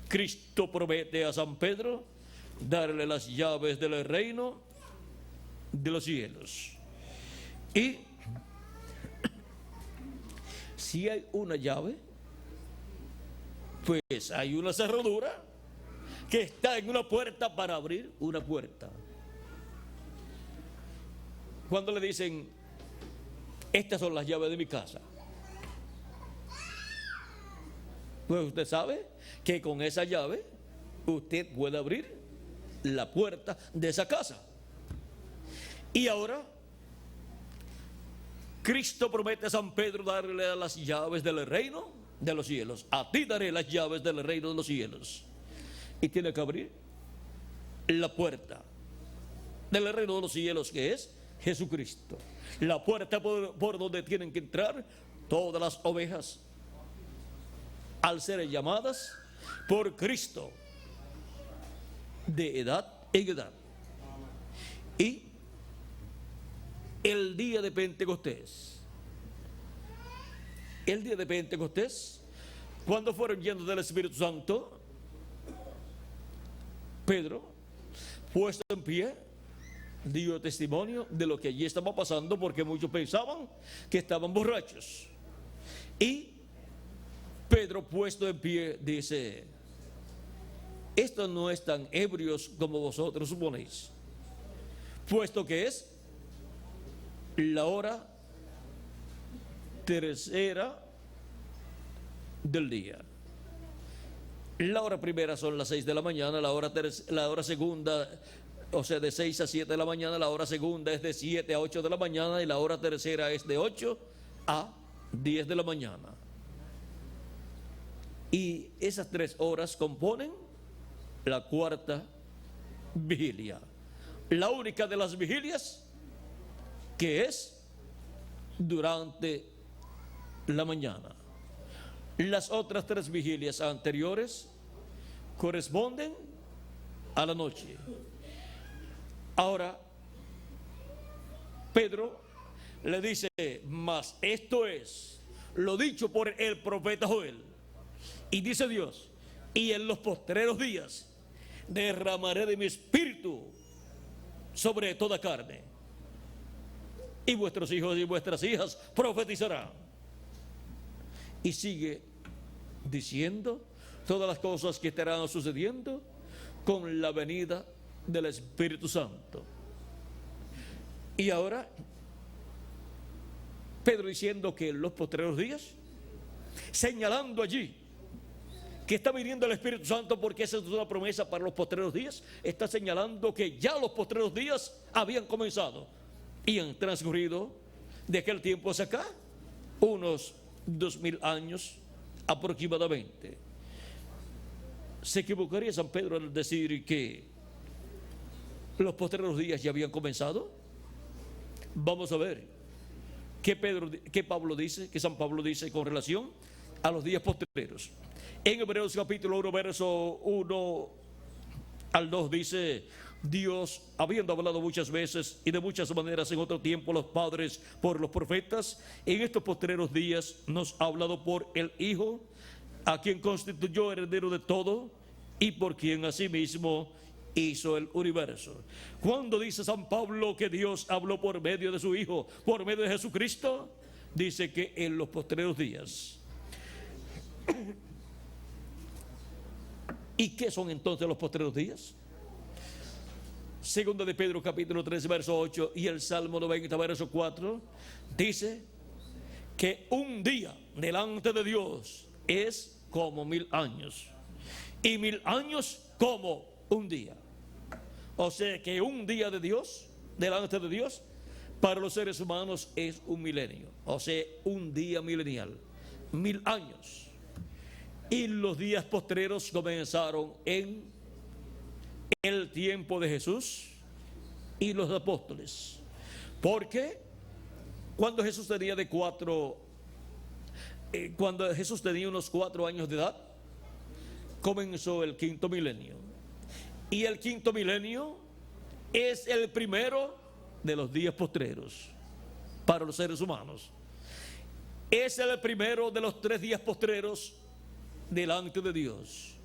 Cristo promete a San Pedro darle las llaves del reino de los cielos. Y si hay una llave, pues hay una cerradura que está en una puerta para abrir una puerta. Cuando le dicen, estas son las llaves de mi casa, pues usted sabe que con esa llave usted puede abrir la puerta de esa casa. Y ahora Cristo promete a San Pedro darle las llaves del reino de los cielos. A ti daré las llaves del reino de los cielos. Y tiene que abrir la puerta del reino de los cielos, que es Jesucristo. La puerta por donde tienen que entrar todas las ovejas al ser llamadas por Cristo de edad en edad. Y el día de Pentecostés, cuando fueron llenos del Espíritu Santo, Pedro, puesto en pie, dio testimonio de lo que allí estaba pasando, porque muchos pensaban que estaban borrachos. Y Pedro, puesto en pie, dice, estos no están ebrios como vosotros suponéis, puesto que es la hora tercera del día. La hora primera son las 6 de la mañana, la hora segunda, o sea, de 6 a 7 de la mañana, la hora segunda es de 7 a 8 de la mañana, y la hora tercera es de 8 a 10 de la mañana. Y esas 3 horas componen la cuarta vigilia. La única de las vigilias que es durante la mañana. Las otras tres vigilias anteriores corresponden a la noche. Ahora, Pedro le dice, mas esto es lo dicho por el profeta Joel. Y dice Dios, y en los postreros días derramaré de mi espíritu sobre toda carne. Y vuestros hijos y vuestras hijas profetizarán. Y sigue diciendo todas las cosas que estarán sucediendo con la venida del Espíritu Santo. Y ahora, Pedro diciendo que en los postreros días, señalando allí que está viniendo el Espíritu Santo, porque esa es una promesa para los postreros días, está señalando que ya los postreros días habían comenzado y han transcurrido de aquel tiempo hacia acá unos 2000 años aproximadamente. ¿Se equivocaría San Pedro al decir que los postreros días ya habían comenzado? Vamos a ver qué Pablo dice, que San Pablo dice con relación a los días postreros. En Hebreos capítulo 1, verso 1 al 2 dice: Dios, habiendo hablado muchas veces y de muchas maneras en otro tiempo los padres por los profetas, en estos postreros días nos ha hablado por el Hijo, a quien constituyó heredero de todo y por quien asimismo hizo el universo. Cuando dice San Pablo que Dios habló por medio de su Hijo, por medio de Jesucristo, dice que en los postreros días. ¿Y qué son entonces los postreros días? Segunda de Pedro capítulo 3 verso 8 y el Salmo 90 verso 4 dice que un día delante de Dios es como 1000 años y 1000 años como un día. O sea que un día de Dios delante de Dios para los seres humanos es un milenio, o sea, un día milenial, 1000 años. Y los días postreros comenzaron en el tiempo de Jesús y los apóstoles. Porque cuando Jesús tenía unos 4 años de edad, comenzó el quinto milenio. Y el quinto milenio es el primero de los días postreros para los seres humanos. Es el primero de los 3 días postreros delante de Dios.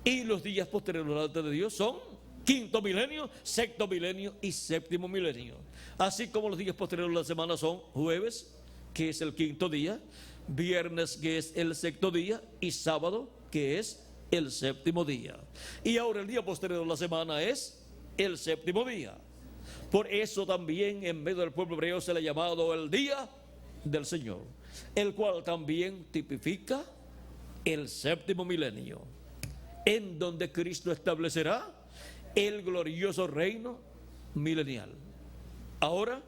Y los días posteriores delante de Dios son quinto milenio, sexto milenio y séptimo milenio. Así como los días posteriores de la semana son jueves, que es el quinto día, viernes, que es el sexto día, y sábado, que es el séptimo día. Y ahora el día posterior de la semana es el séptimo día. Por eso también en medio del pueblo hebreo se le ha llamado el día del Señor, el cual también tipifica el séptimo milenio, en donde Cristo establecerá el glorioso reino milenial. Ahora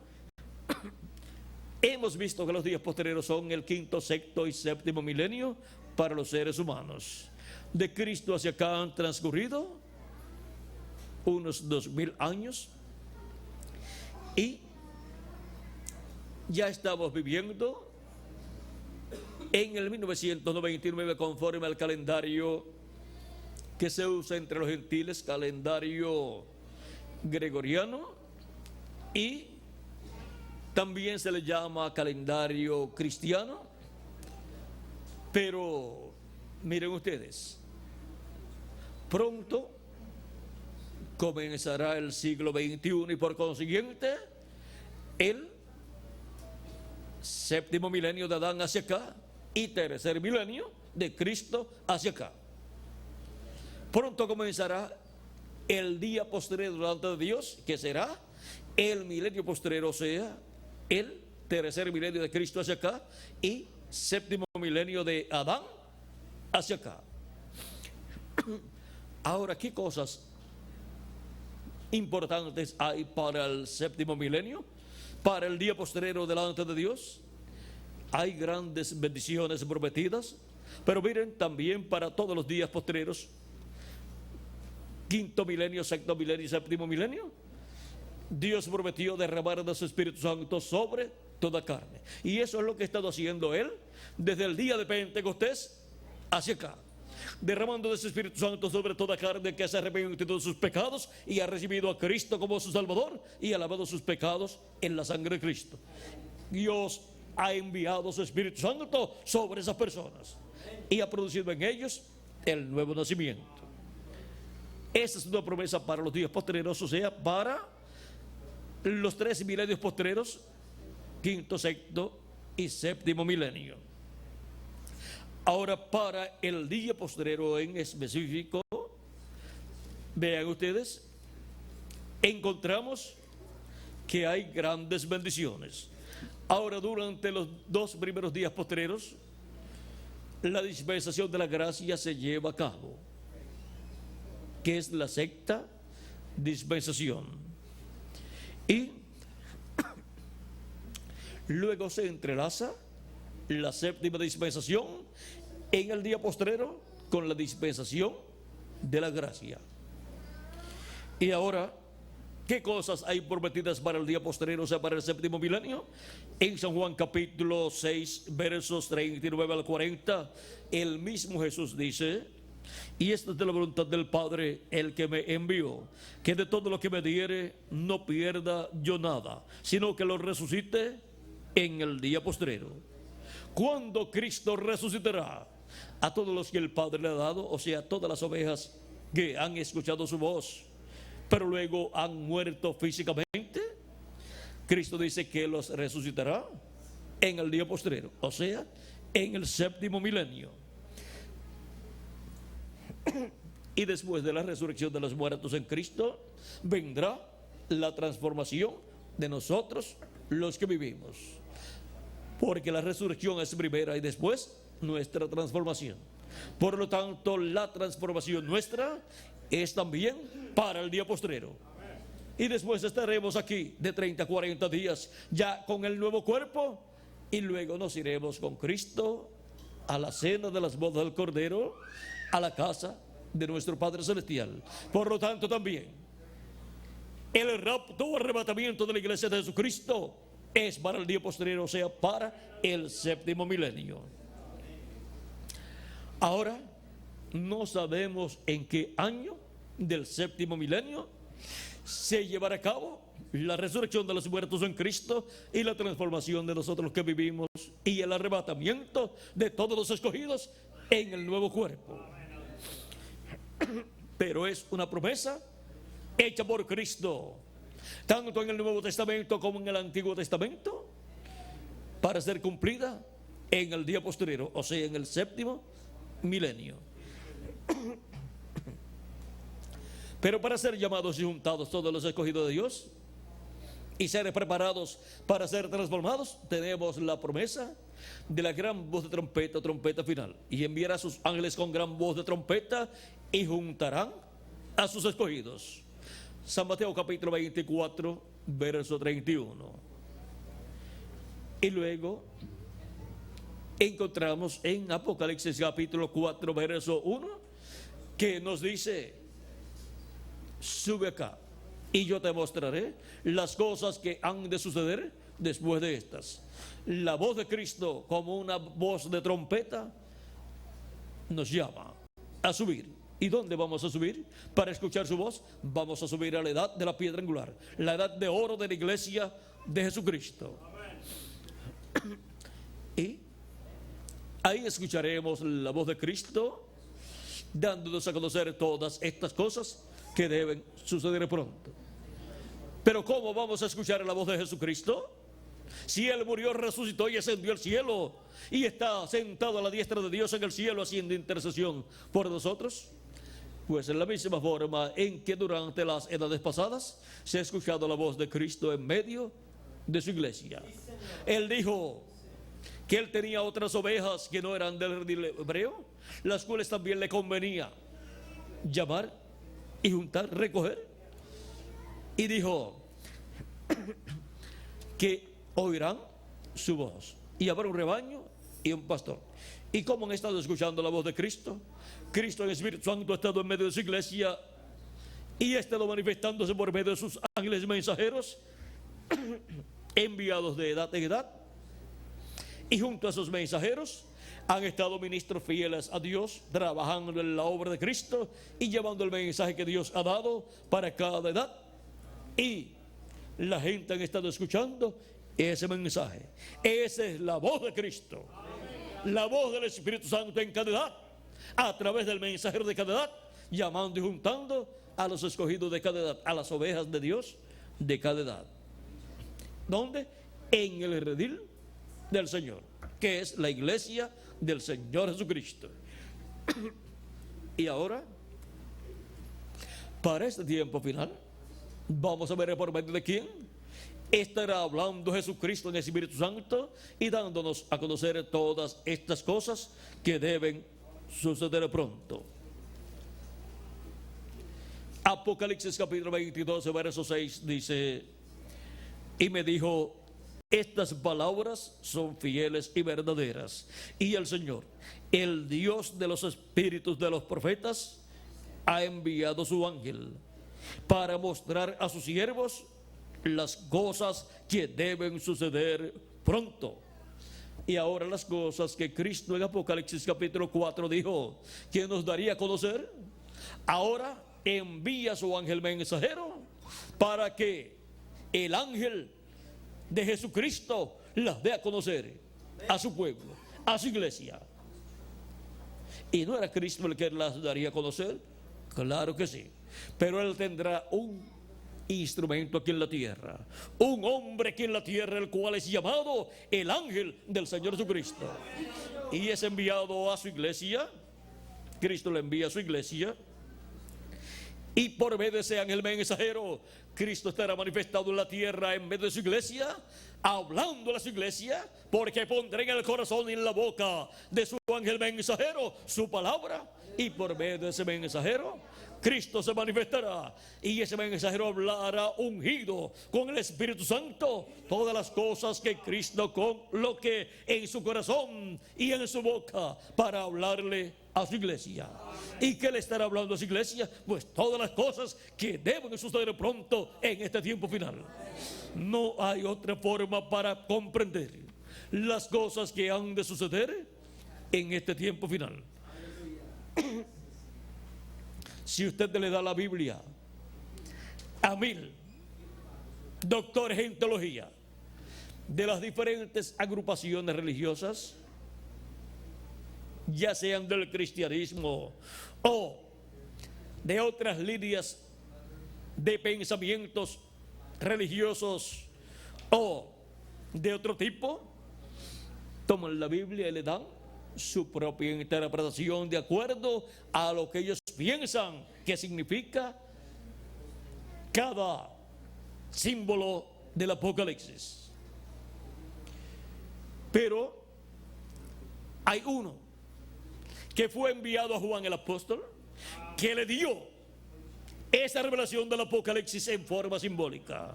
hemos visto que los días posteriores son el quinto, sexto y séptimo milenio para los seres humanos. De Cristo hacia acá han transcurrido unos 2000 años y ya estamos viviendo en el 1999 conforme al calendario que se usa entre los gentiles, calendario gregoriano, y también se le llama calendario cristiano. Pero miren ustedes, pronto comenzará el siglo XXI y por consiguiente el séptimo milenio de Adán hacia acá y tercer milenio de Cristo hacia acá. Pronto comenzará el día posterior delante de Dios, que será el milenio posterior, o sea, el tercer milenio de Cristo hacia acá y séptimo milenio de Adán hacia acá. Ahora, ¿qué cosas importantes hay para el séptimo milenio? Para el día posterior delante de Dios hay grandes bendiciones prometidas, pero miren, también para todos los días posteriores quinto milenio, sexto milenio y séptimo milenio, Dios prometió derramar de su Espíritu Santo sobre toda carne. Y eso es lo que ha estado haciendo Él desde el día de Pentecostés hacia acá, derramando de su Espíritu Santo sobre toda carne que se ha arrepentido de sus pecados y ha recibido a Cristo como su Salvador y ha lavado sus pecados en la sangre de Cristo. Dios ha enviado su Espíritu Santo sobre esas personas y ha producido en ellos el nuevo nacimiento. Esa es una promesa para los días postreros, o sea, para los 3 milenios postreros, quinto, sexto y séptimo milenio. Ahora, para el día postrero en específico, vean ustedes, encontramos que hay grandes bendiciones. Ahora, durante los 2 primeros días postreros, la dispensación de la gracia se lleva a cabo, que es la sexta dispensación. Y luego se entrelaza la séptima dispensación en el día postrero con la dispensación de la gracia. Y ahora, ¿qué cosas hay prometidas para el día postrero, o sea, para el séptimo milenio? En San Juan capítulo 6, versos 39 al 40, el mismo Jesús dice: y esta es de la voluntad del Padre, el que me envió, que de todo lo que me diere no pierda yo nada, sino que lo resucite en el día postrero. ¿Cuándo Cristo resucitará? A todos los que el Padre le ha dado, o sea, todas las ovejas que han escuchado su voz, pero luego han muerto físicamente. Cristo dice que los resucitará en el día postrero, o sea, en el séptimo milenio. Y después de la resurrección de los muertos en Cristo, vendrá la transformación de nosotros los que vivimos. Porque la resurrección es primera y después nuestra transformación. Por lo tanto, la transformación nuestra es también para el día postrero. Y después estaremos aquí de 30 a 40 días ya con el nuevo cuerpo, y luego nos iremos con Cristo a la cena de las bodas del Cordero, a la casa de nuestro Padre Celestial. Por lo tanto, también el rapto o arrebatamiento de la iglesia de Jesucristo es para el día posterior, o sea, para el séptimo milenio. Ahora, no sabemos en qué año del séptimo milenio se llevará a cabo la resurrección de los muertos en Cristo y la transformación de nosotros los que vivimos y el arrebatamiento de todos los escogidos en el nuevo cuerpo. Pero es una promesa hecha por Cristo, tanto en el Nuevo Testamento como en el Antiguo Testamento, para ser cumplida en el día posterior, o sea, en el séptimo milenio. Pero para ser llamados y juntados todos los escogidos de Dios y ser preparados para ser transformados, tenemos la promesa de la gran voz de trompeta, trompeta final, y enviará a sus ángeles con gran voz de trompeta y juntarán a sus escogidos. San Mateo capítulo 24, verso 31. Y luego encontramos en Apocalipsis capítulo 4, verso 1, que nos dice: sube acá y yo te mostraré las cosas que han de suceder después de estas. La voz de Cristo, como una voz de trompeta, nos llama a subir. ¿Y dónde vamos a subir? Para escuchar su voz, vamos a subir a la edad de la piedra angular, la edad de oro de la iglesia de Jesucristo. Y ahí escucharemos la voz de Cristo, dándonos a conocer todas estas cosas que deben suceder pronto. Pero ¿cómo vamos a escuchar la voz de Jesucristo? Si Él murió, resucitó y ascendió al cielo y está sentado a la diestra de Dios en el cielo haciendo intercesión por nosotros. Pues en la misma forma en que durante las edades pasadas se ha escuchado la voz de Cristo en medio de su iglesia. Él dijo que Él tenía otras ovejas que no eran del redil hebreo, las cuales también le convenía llamar y juntar, recoger. Y dijo que oirán su voz y habrá un rebaño y un pastor. ¿Y cómo han estado escuchando la voz de Cristo? Cristo en Espíritu Santo ha estado en medio de su iglesia y ha estado manifestándose por medio de sus ángeles mensajeros, enviados de edad en edad, y junto a esos mensajeros han estado ministros fieles a Dios, trabajando en la obra de Cristo y llevando el mensaje que Dios ha dado para cada edad. Y la gente han estado escuchando ese mensaje. Esa es la voz de Cristo, la voz del Espíritu Santo en cada edad, a través del mensajero de cada edad, llamando y juntando a los escogidos de cada edad, a las ovejas de Dios de cada edad. ¿Dónde? En el redil del Señor, que es la iglesia del Señor Jesucristo. Y ahora, para este tiempo final, vamos a ver por medio de quién estará hablando Jesucristo en el Espíritu Santo y dándonos a conocer todas estas cosas que deben suceder pronto. Apocalipsis capítulo 22, verso 6 dice: y me dijo, estas palabras son fieles y verdaderas, y el Señor, el Dios de los espíritus de los profetas, ha enviado su ángel para mostrar a sus siervos las cosas que deben suceder pronto. Y ahora las cosas que Cristo en Apocalipsis capítulo 4 dijo que nos daría a conocer, ahora envía su ángel mensajero para que el ángel de Jesucristo las dé a conocer a su pueblo, a su iglesia. ¿Y no era Cristo el que las daría a conocer? Claro que sí, pero Él tendrá un instrumento aquí en la tierra, un hombre aquí en la tierra, el cual es llamado el ángel del Señor Jesucristo, y es enviado a su iglesia. Cristo le envía a su iglesia, y por medio de ese ángel mensajero, Cristo estará manifestado en la tierra en medio de su iglesia, hablando a su iglesia, porque pondré en el corazón y en la boca de su ángel mensajero su palabra, y por medio de ese mensajero Cristo se manifestará, y ese mensajero hablará ungido con el Espíritu Santo todas las cosas que Cristo coloque en su corazón y en su boca para hablarle a su iglesia. ¿Y qué le estará hablando a su iglesia? Pues todas las cosas que deben suceder pronto en este tiempo final. No hay otra forma para comprender las cosas que han de suceder en este tiempo final. Si usted le da la Biblia a 1000 doctores en teología de las diferentes agrupaciones religiosas, ya sean del cristianismo o de otras líneas de pensamientos religiosos o de otro tipo, toman la Biblia y le dan su propia interpretación de acuerdo a lo que ellos piensan que significa cada símbolo del Apocalipsis. Pero hay uno que fue enviado a Juan el apóstol, que le dio esa revelación del Apocalipsis en forma simbólica.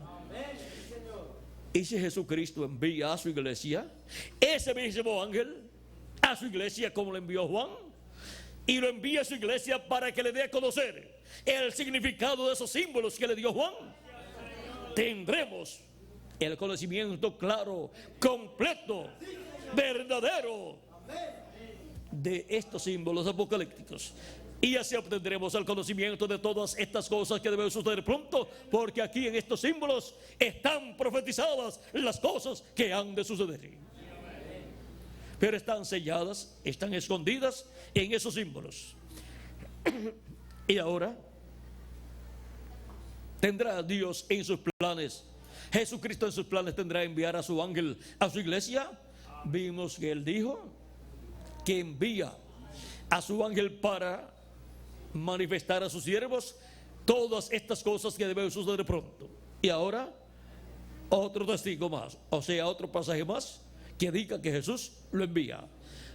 Y si Jesucristo envía a su iglesia ese mismo ángel a su iglesia como lo envió Juan, y lo envía a su iglesia para que le dé a conocer el significado de esos símbolos que le dio Juan, tendremos el conocimiento claro, completo, verdadero de estos símbolos apocalípticos, y así obtendremos el conocimiento de todas estas cosas que deben suceder pronto, porque aquí en estos símbolos están profetizadas las cosas que han de suceder. Pero están selladas, están escondidas en esos símbolos. Y ahora tendrá Dios en sus planes, Jesucristo en sus planes tendrá enviar a su ángel a su iglesia. Vimos que Él dijo que envía a su ángel para manifestar a sus siervos todas estas cosas que deben suceder pronto. Y ahora otro testigo más, o sea, otro pasaje más que diga que Jesús lo envía.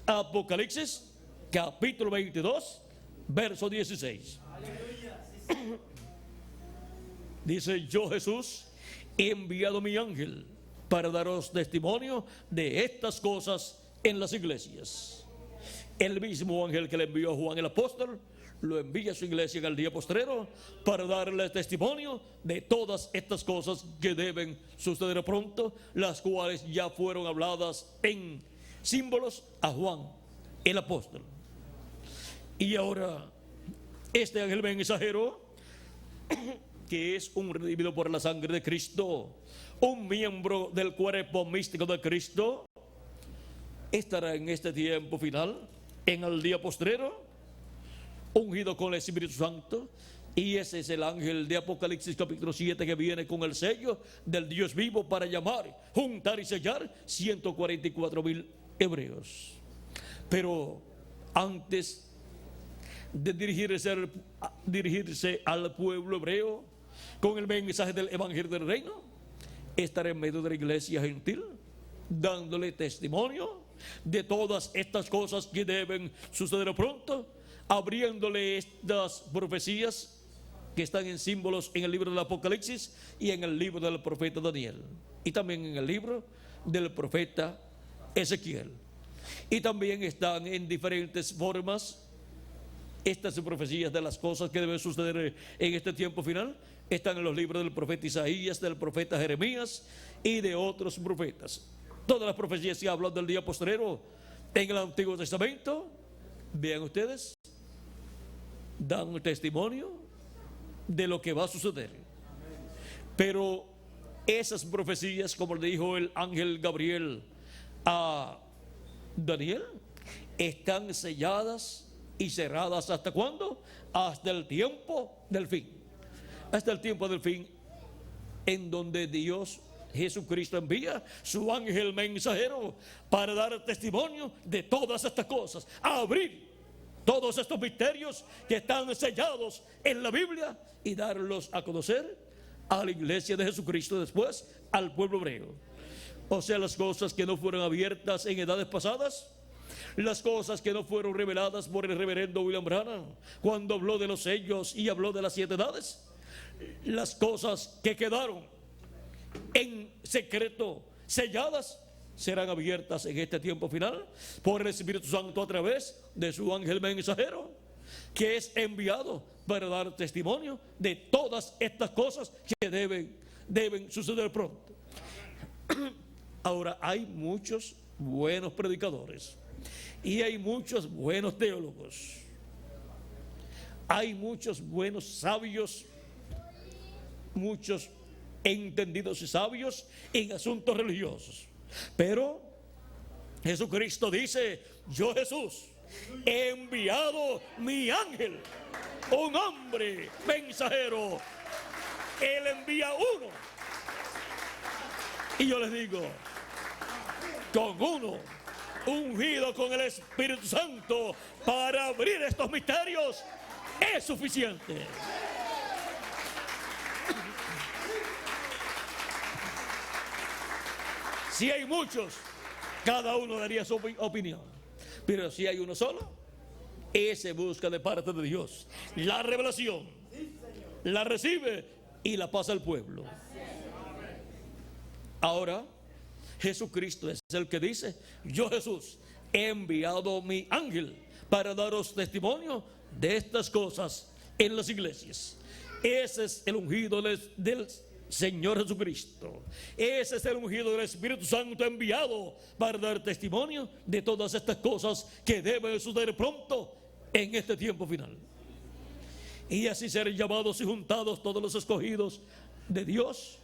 Apocalipsis capítulo 22 verso 16. Dice: yo, Jesús, he enviado mi ángel para daros testimonio de estas cosas en las iglesias. El mismo ángel que le envió a Juan el apóstol lo envía a su iglesia en el día postrero para darle testimonio de todas estas cosas que deben suceder pronto, las cuales ya fueron habladas en símbolos a Juan el apóstol. Y ahora este ángel mensajero, que es un redimido por la sangre de Cristo, un miembro del cuerpo místico de Cristo, estará en este tiempo final, en el día postrero, ungido con el Espíritu Santo. Y ese es el ángel de Apocalipsis capítulo 7, que viene con el sello del Dios vivo para llamar, juntar y sellar 144,000 hebreos. Pero antes de dirigirse al pueblo hebreo con el mensaje del evangelio del reino, estará en medio de la iglesia gentil, dándole testimonio de todas estas cosas que deben suceder pronto, abriéndole estas profecías que están en símbolos en el libro del Apocalipsis y en el libro del profeta Daniel, y también en el libro del profeta Ezequiel. Y también están en diferentes formas estas profecías de las cosas que deben suceder en este tiempo final. Están en los libros del profeta Isaías, del profeta Jeremías y de otros profetas. Todas las profecías que hablan del día postrero en el Antiguo Testamento, vean ustedes, dan un testimonio de lo que va a suceder. Pero esas profecías, como le dijo el ángel Gabriel a Daniel, están selladas y cerradas. ¿Hasta cuándo? Hasta el tiempo del fin. Hasta el tiempo del fin, en donde Dios Jesucristo envía su ángel mensajero para dar testimonio de todas estas cosas, a abrir todos estos misterios que están sellados en la Biblia y darlos a conocer a la iglesia de Jesucristo, después al pueblo hebreo. O sea, las cosas que no fueron abiertas en edades pasadas, las cosas que no fueron reveladas por el reverendo William Branham cuando habló de los sellos y habló de las 7 edades, las cosas que quedaron en secreto selladas serán abiertas en este tiempo final por el Espíritu Santo a través de su ángel mensajero, que es enviado para dar testimonio de todas estas cosas que deben suceder pronto. Ahora, hay muchos buenos predicadores y hay muchos buenos teólogos, hay muchos buenos sabios, muchos entendidos y sabios en asuntos religiosos. Pero Jesucristo dice: yo, Jesús, he enviado mi ángel, un hombre mensajero. Él envía uno. Y yo les digo, con uno ungido con el Espíritu Santo para abrir estos misterios es suficiente. Si hay muchos, cada uno daría su opinión. Pero si hay uno solo, ese busca de parte de Dios la revelación, la recibe y la pasa al pueblo. Ahora, Jesucristo es el que dice: yo, Jesús, he enviado mi ángel para daros testimonio de estas cosas en las iglesias. Ese es el ungido del Señor Jesucristo. Ese es el ungido del Espíritu Santo enviado para dar testimonio de todas estas cosas que deben suceder pronto en este tiempo final. Y así ser llamados y juntados todos los escogidos de Dios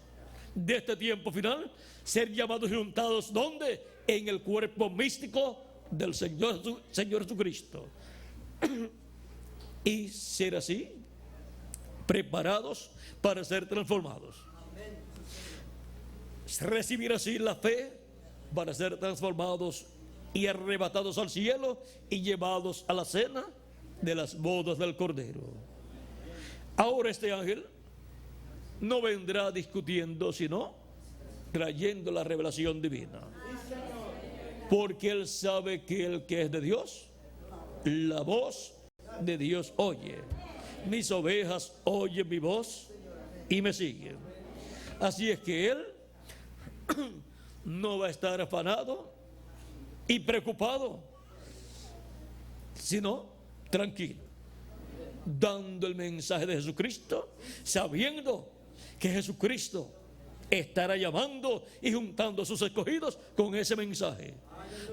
de este tiempo final, ser llamados y juntados ¿dónde? En el cuerpo místico del Señor Jesucristo. Y ser así preparados para ser transformados. Recibir así la fe para ser transformados y arrebatados al cielo y llevados a la cena de las bodas del Cordero. Ahora este ángel no vendrá discutiendo, sino trayendo la revelación divina, porque él sabe que el que es de Dios, la voz de Dios oye. Mis ovejas oyen mi voz y me siguen. Así es que él no va a estar afanado y preocupado, sino tranquilo. dando el mensaje de Jesucristo, sabiendo que Jesucristo estará llamando y juntando a sus escogidos con ese mensaje,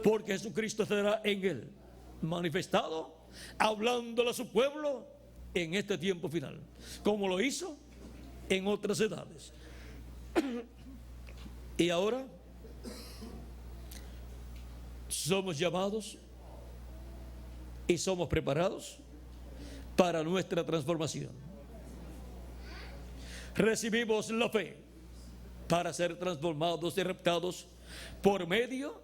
porque Jesucristo estará en él manifestado, hablándole a su pueblo en este tiempo final, como lo hizo en otras edades. Y ahora somos llamados y somos preparados para nuestra transformación. Recibimos la fe para ser transformados y reptados por medio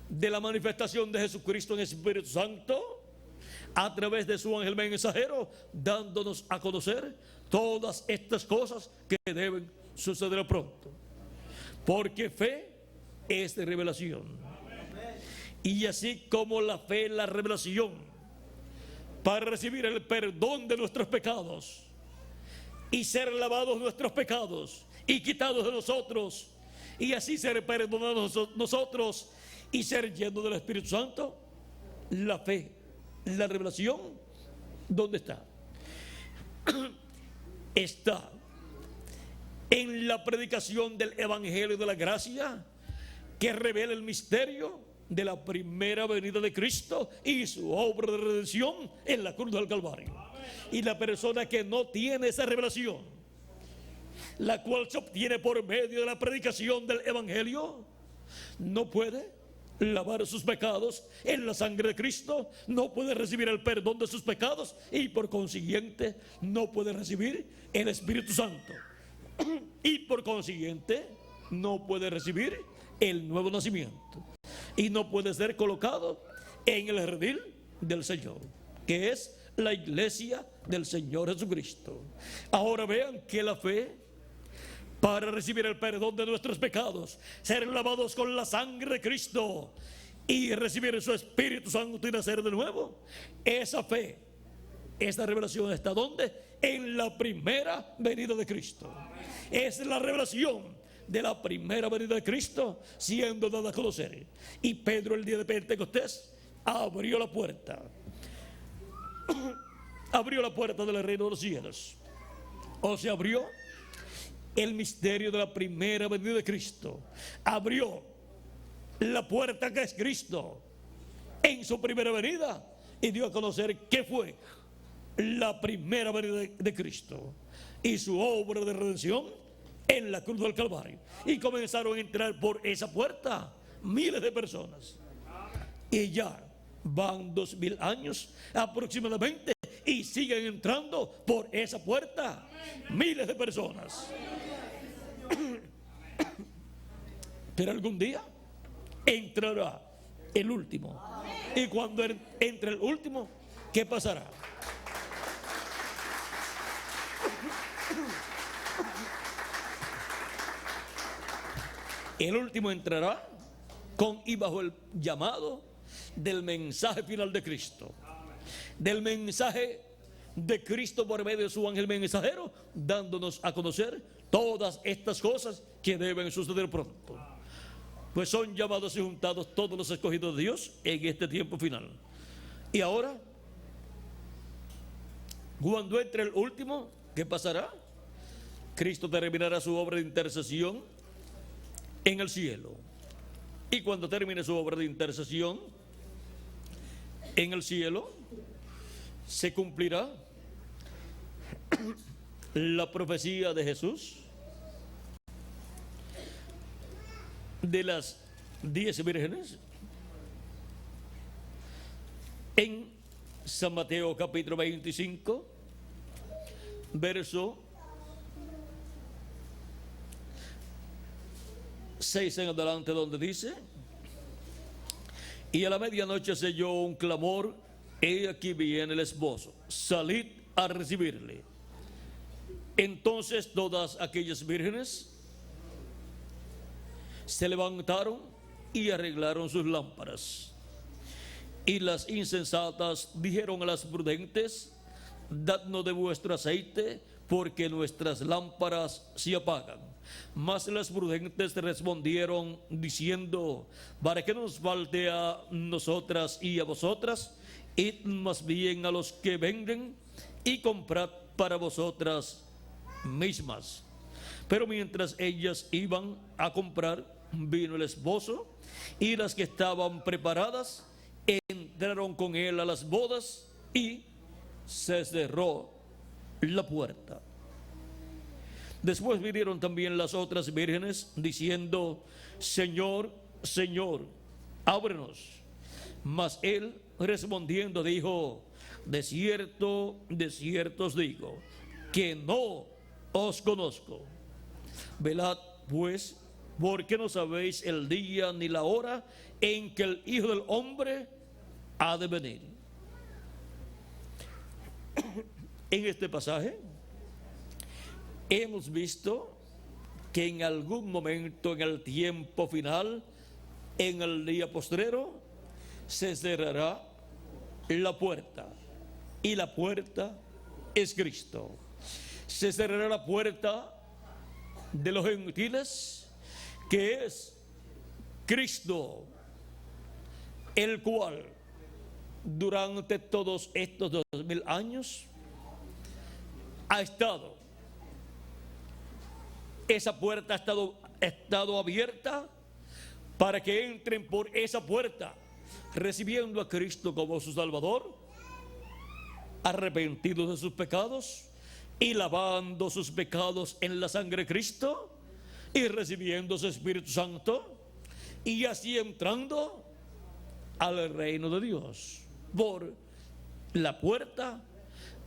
de la manifestación de Jesucristo en el Espíritu Santo, a través de su ángel mensajero, dándonos a conocer todas estas cosas que deben suceder pronto. Porque fe es de revelación. Y así como la fe es la revelación para recibir el perdón de nuestros pecados y ser lavados nuestros pecados y quitados de nosotros, y así ser perdonados nosotros y ser llenos del Espíritu Santo, la fe, la revelación, ¿dónde está? Está en la predicación del Evangelio de la Gracia, que revela el misterio de la primera venida de Cristo y su obra de redención en la cruz del Calvario. Y la persona que no tiene esa revelación, la cual se obtiene por medio de la predicación del Evangelio, no puede lavar sus pecados en la sangre de Cristo, no puede recibir el perdón de sus pecados y por consiguiente no puede recibir el Espíritu Santo y por consiguiente no puede recibir el nuevo nacimiento y no puede ser colocado en el redil del Señor, que es la iglesia del Señor Jesucristo. Ahora vean que la fe para recibir el perdón de nuestros pecados, ser lavados con la sangre de Cristo y recibir su Espíritu Santo y nacer de nuevo, esa fe, esta revelación está ¿dónde? En la primera venida de Cristo. Es la revelación de la primera venida de Cristo siendo dada a conocer. Y Pedro el día de Pentecostés abrió la puerta. Abrió la puerta del reino de los cielos. O se abrió el misterio de la primera venida de Cristo. Abrió la puerta que es Cristo en su primera venida y dio a conocer qué fue la primera venida de Cristo y su obra de redención en la cruz del Calvario. Y comenzaron a entrar por esa puerta miles de personas. Y ya van 2000 años aproximadamente y siguen entrando por esa puerta miles de personas. Pero algún día entrará el último. Y cuando entre el último, ¿qué pasará? El último entrará con y bajo el llamado del mensaje final de Cristo, del mensaje de Cristo por medio de su ángel mensajero, dándonos a conocer todas estas cosas que deben suceder pronto. Pues son llamados y juntados todos los escogidos de Dios en este tiempo final. Y ahora, cuando entre el último, ¿qué pasará? Cristo terminará su obra de intercesión en el cielo. Y cuando termine su obra de intercesión en el cielo, se cumplirá la profecía de Jesús de las 10 vírgenes en San Mateo capítulo 25, verso 6 en adelante, donde dice: y a la medianoche se oyó un clamor, he aquí viene el esposo, salid a recibirle. Entonces todas aquellas vírgenes se levantaron y arreglaron sus lámparas. Y las insensatas dijeron a las prudentes: dadnos de vuestro aceite, porque nuestras lámparas se apagan. Mas las prudentes respondieron diciendo: para que no nos falte a nosotras y a vosotras, id más bien a los que venden y comprad para vosotras mismas. Pero mientras ellas iban a comprar, vino el esposo, y las que estaban preparadas entraron con él a las bodas, y se cerró la puerta. Después vinieron también las otras vírgenes, diciendo: Señor, Señor, ábrenos. Mas él respondiendo dijo: de cierto os digo, que no os conozco. Velad pues, porque no sabéis el día ni la hora en que el Hijo del Hombre ha de venir. En este pasaje hemos visto que en algún momento en el tiempo final, en el día postrero, se cerrará la puerta, y la puerta es Cristo. Se cerrará la puerta de los gentiles, que es Cristo, el cual durante todos estos 2000 años ha estado. Esa puerta ha estado abierta para que entren por esa puerta, recibiendo a Cristo como su Salvador, arrepentidos de sus pecados y lavando sus pecados en la sangre de Cristo y recibiendo su Espíritu Santo, y así entrando al reino de Dios por la puerta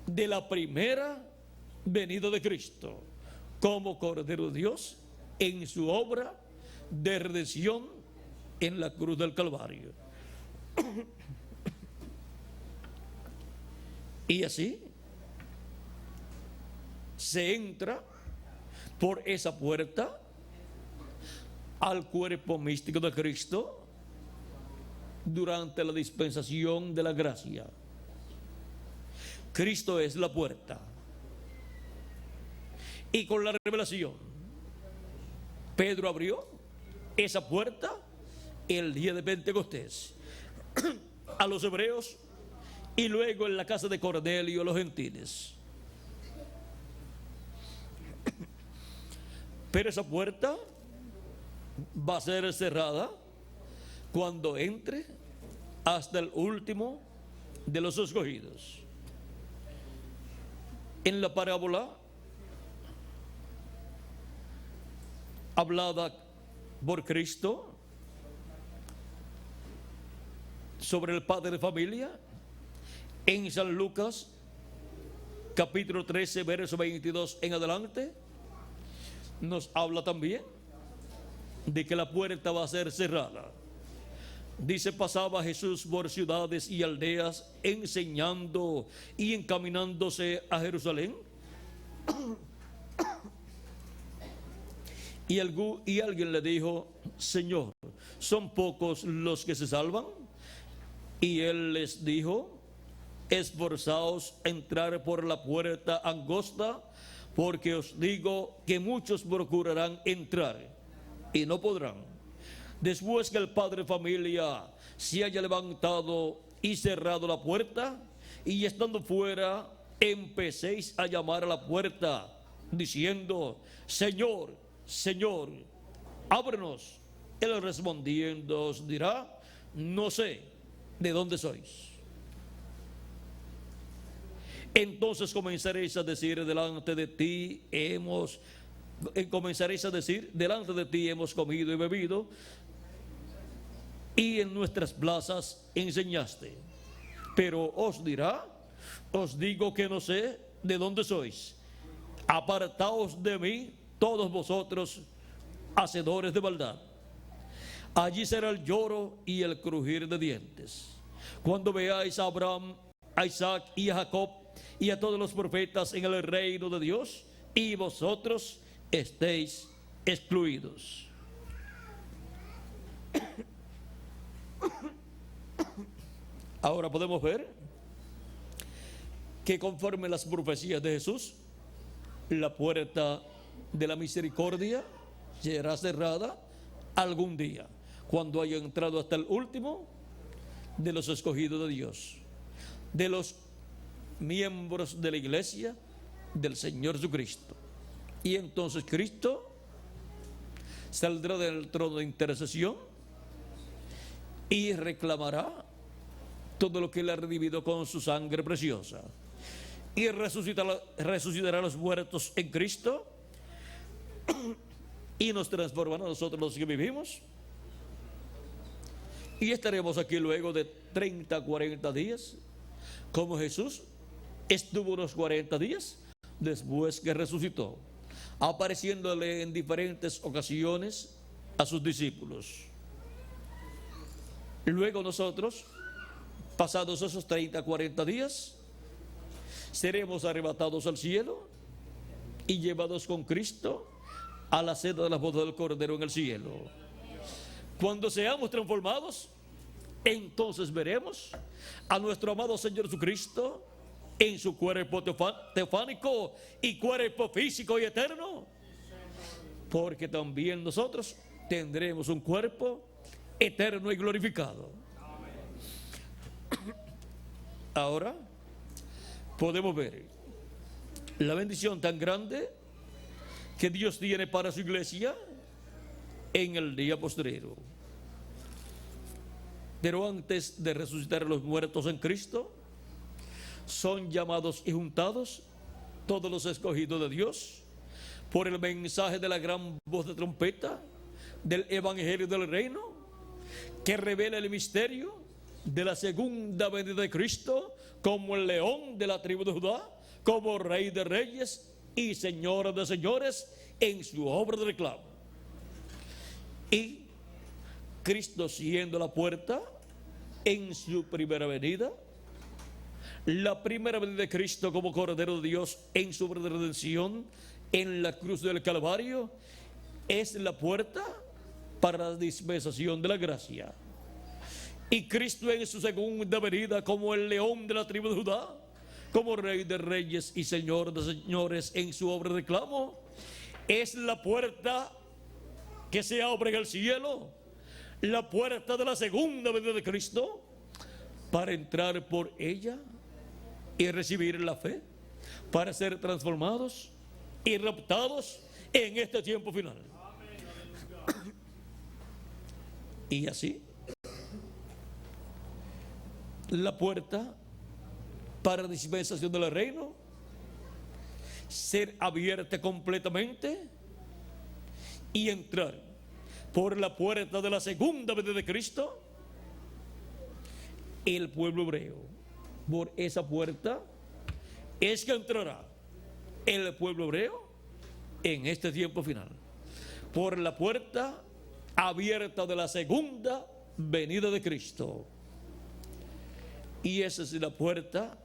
de la primera venida de Cristo como Cordero de Dios en su obra de redención en la cruz del Calvario. Y así se entra por esa puerta al cuerpo místico de Cristo durante la dispensación de la gracia. Cristo es la puerta. Y con la revelación, Pedro abrió esa puerta el día de Pentecostés a los hebreos, y luego en la casa de Cornelio a los gentiles. Pero esa puerta va a ser cerrada cuando entre hasta el último de los escogidos. En la parábola hablada por Cristo sobre el padre de familia, en San Lucas capítulo 13 verso 22 en adelante, nos habla también de que la puerta va a ser cerrada. Dice: pasaba Jesús por ciudades y aldeas, enseñando y encaminándose a Jerusalén. Y alguien le dijo: Señor, ¿son pocos los que se salvan? Y él les dijo: esforzaos a entrar por la puerta angosta, porque os digo que muchos procurarán entrar y no podrán. Después que el padre de familia se haya levantado y cerrado la puerta, y estando fuera, empecéis a llamar a la puerta, diciendo: Señor, Señor, ábrenos. Él respondiendo os dirá: no sé de dónde sois. Entonces comenzaréis a decir: delante de ti hemos comido y bebido, y en nuestras plazas enseñaste. Pero os dirá: os digo que no sé de dónde sois. Apartaos de mí, todos vosotros, hacedores de maldad. Allí será el lloro y el crujir de dientes, cuando veáis a Abraham, a Isaac y a Jacob y a todos los profetas en el reino de Dios, y vosotros estéis excluidos. Ahora podemos ver que conforme las profecías de Jesús, la puerta de la misericordia será cerrada algún día, cuando haya entrado hasta el último de los escogidos de Dios. de los miembros de la iglesia del Señor Jesucristo. Y entonces Cristo saldrá del trono de intercesión y reclamará todo lo que Él ha redimido con su sangre preciosa. Y resucitará a los muertos en Cristo y nos transformará a nosotros los que vivimos. Y estaremos aquí luego de 30, 40 días, como Jesús estuvo unos 40 días después que resucitó, apareciéndole en diferentes ocasiones a sus discípulos. Luego nosotros, pasados esos 30, 40 días, seremos arrebatados al cielo y llevados con Cristo a la cena de la boda del Cordero en el cielo. Cuando seamos transformados, entonces veremos a nuestro amado Señor Jesucristo en su cuerpo teofánico y cuerpo físico y eterno, porque también nosotros tendremos un cuerpo eterno y glorificado. Ahora podemos ver la bendición tan grande que Dios tiene para su iglesia en el día postrero. Pero antes de resucitar a los muertos en Cristo, son llamados y juntados todos los escogidos de Dios por el mensaje de la gran voz de trompeta del Evangelio del Reino, que revela el misterio de la segunda venida de Cristo como el león de la tribu de Judá, como Rey de reyes y Señor de señores en su obra de reclamo. Y Cristo siendo la puerta en su primera venida, la primera venida de Cristo como Cordero de Dios en su obra de redención en la cruz del Calvario, es la puerta para la dispensación de la gracia. Y Cristo en su segunda venida como el león de la tribu de Judá, como Rey de reyes y Señor de señores en su obra de reclamo, es la puerta que se abre en el cielo, la puerta de la segunda venida de Cristo, para entrar por ella y recibir la fe, para ser transformados y raptados en este tiempo final. Y así, la puerta para la dispensación del reino ser abierta completamente y entrar por la puerta de la segunda venida de Cristo el pueblo hebreo. Por esa puerta es que entrará el pueblo hebreo en este tiempo final, por la puerta abierta de la segunda venida de Cristo. Y esa es la puerta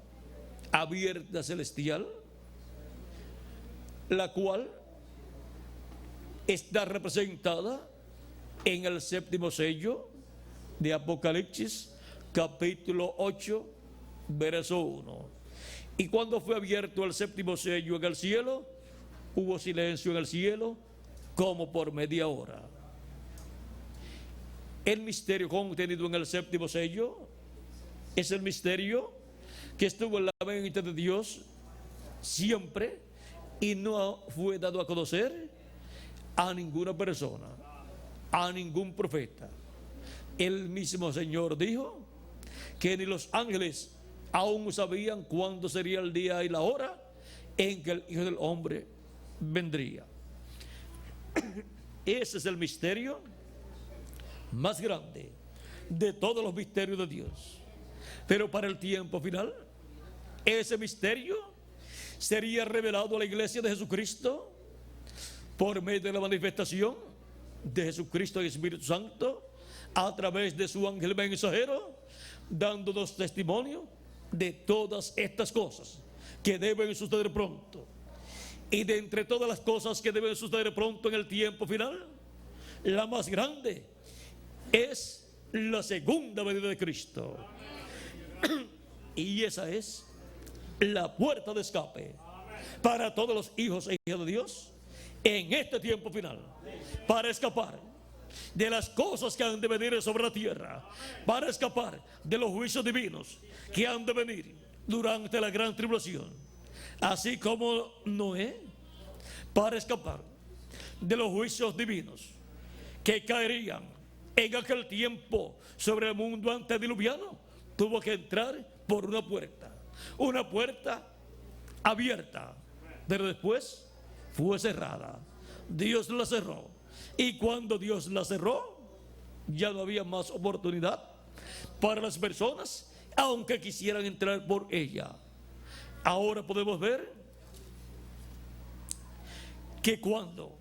abierta celestial, la cual está representada en el séptimo sello de Apocalipsis, capítulo 8, verso 1. Y cuando fue abierto el séptimo sello en el cielo, hubo silencio en el cielo como por media hora. El misterio contenido en el séptimo sello es el misterio que estuvo en la mente de Dios siempre y no fue dado a conocer a ninguna persona, a ningún profeta. El mismo Señor dijo que ni los ángeles aún sabían cuándo sería el día y la hora en que el Hijo del Hombre vendría. Ese es el misterio más grande de todos los misterios de Dios. Pero para el tiempo final, ese misterio sería revelado a la iglesia de Jesucristo por medio de la manifestación de Jesucristo y Espíritu Santo a través de su ángel mensajero, dándonos testimonio de todas estas cosas que deben suceder pronto. Y de entre todas las cosas que deben suceder pronto en el tiempo final, la más grande es la segunda venida de Cristo. Y esa es la puerta de escape para todos los hijos e hijas de Dios en este tiempo final, para escapar de las cosas que han de venir sobre la tierra, para escapar de los juicios divinos que han de venir durante la gran tribulación, así como Noé, para escapar de los juicios divinos que caerían en aquel tiempo sobre el mundo antediluviano, tuvo que entrar por una puerta abierta, pero después fue cerrada. Dios la cerró, y cuando Dios la cerró, ya no había más oportunidad para las personas, aunque quisieran entrar por ella. Ahora podemos ver que cuando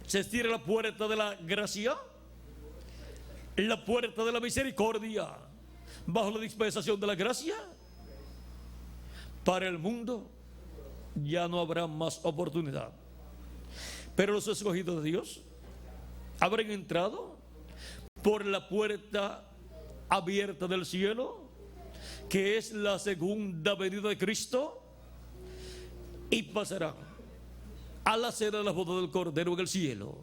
se cierra la puerta de la gracia, la puerta de la misericordia, bajo la dispensación de la gracia, para el mundo ya no habrá más oportunidad. Pero los escogidos de Dios habrán entrado por la puerta abierta del cielo, que es la segunda venida de Cristo, y pasarán a la cena de la boda del Cordero en el cielo.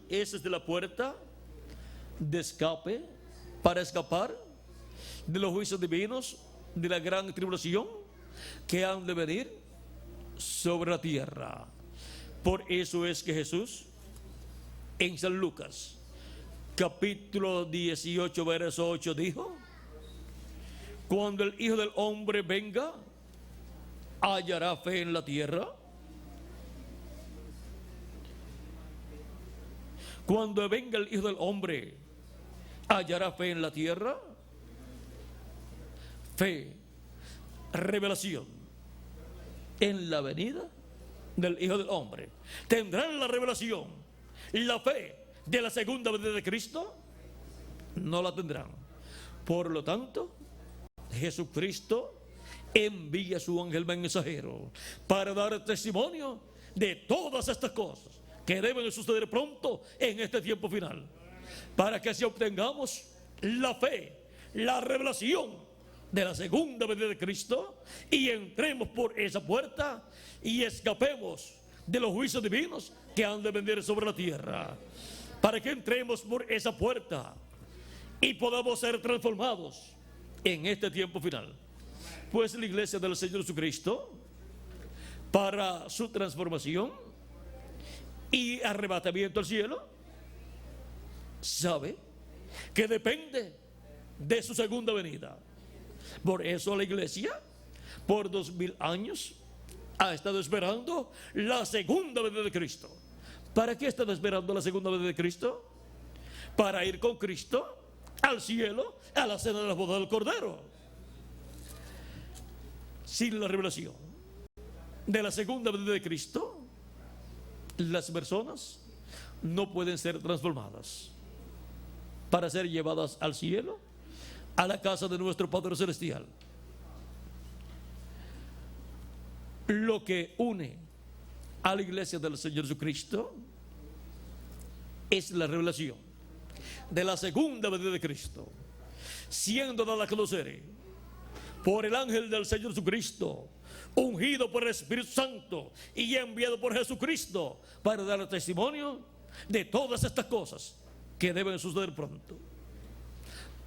Esa es de la puerta de escape, para escapar de los juicios divinos de la gran tribulación que han de venir sobre la tierra. Por eso es que Jesús en San Lucas capítulo 18 verso 8 dijo: cuando el Hijo del Hombre venga, ¿hallará fe en la tierra? Cuando venga el Hijo del Hombre, ¿hallará fe en la tierra? Fe, revelación en la venida del Hijo del Hombre. ¿Tendrán la revelación, la fe de la segunda venida de Cristo? No la tendrán. Por lo tanto, Jesucristo envía a su ángel mensajero para dar testimonio de todas estas cosas que deben suceder pronto en este tiempo final, para que así obtengamos la fe, la revelación de la segunda venida de Cristo, y entremos por esa puerta y escapemos de los juicios divinos que han de venir sobre la tierra, para que entremos por esa puerta y podamos ser transformados en este tiempo final. Pues la iglesia del Señor Jesucristo, para su transformación y arrebatamiento al cielo, sabe que depende de su segunda venida. Por eso la iglesia por 2000 años ha estado esperando la segunda venida de Cristo. ¿Para qué están esperando la segunda venida de Cristo? Para ir con Cristo al cielo, a la cena de la boda del Cordero. Sin la revelación de la segunda venida de Cristo, las personas no pueden ser transformadas para ser llevadas al cielo, a la casa de nuestro Padre Celestial. Lo que une a la iglesia del Señor Jesucristo es la revelación de la segunda venida de Cristo, siendo dada a conocer por el ángel del Señor Jesucristo, ungido por el Espíritu Santo y enviado por Jesucristo para dar testimonio de todas estas cosas que deben suceder pronto,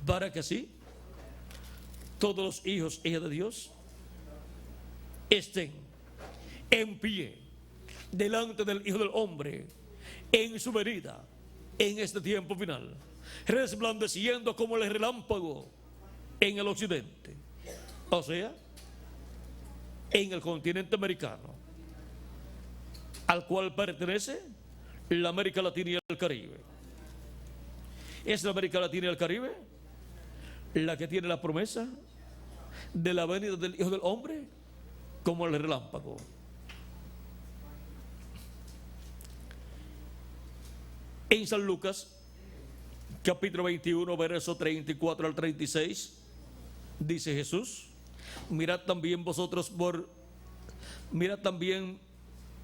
para que así todos los hijos e hijas de Dios estén en pie delante del Hijo del Hombre en su venida en este tiempo final, resplandeciendo como el relámpago en el occidente, o sea, en el continente americano, al cual pertenece la América Latina y el Caribe. Es la América Latina y el Caribe la que tiene la promesa de la venida del Hijo del Hombre como el relámpago. En San Lucas capítulo 21 verso 34 al 36 dice Jesús: mirad también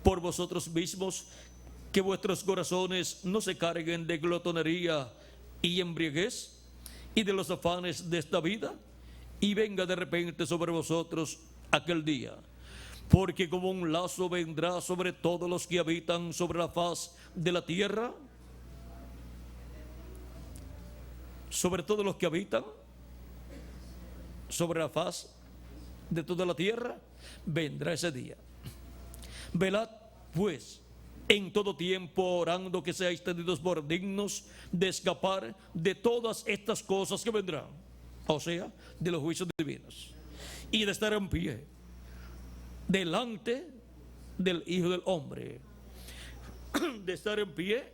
por vosotros mismos que vuestros corazones no se carguen de glotonería y embriaguez y de los afanes de esta vida, y venga de repente sobre vosotros aquel día, porque como un lazo vendrá sobre todos los que habitan sobre la faz de la tierra, sobre todos los que habitan sobre la faz de toda la tierra, vendrá ese día. Velad, pues, en todo tiempo orando que seáis tenidos por dignos de escapar de todas estas cosas que vendrán, o sea, de los juicios divinos, y de estar en pie delante del Hijo del Hombre, de estar en pie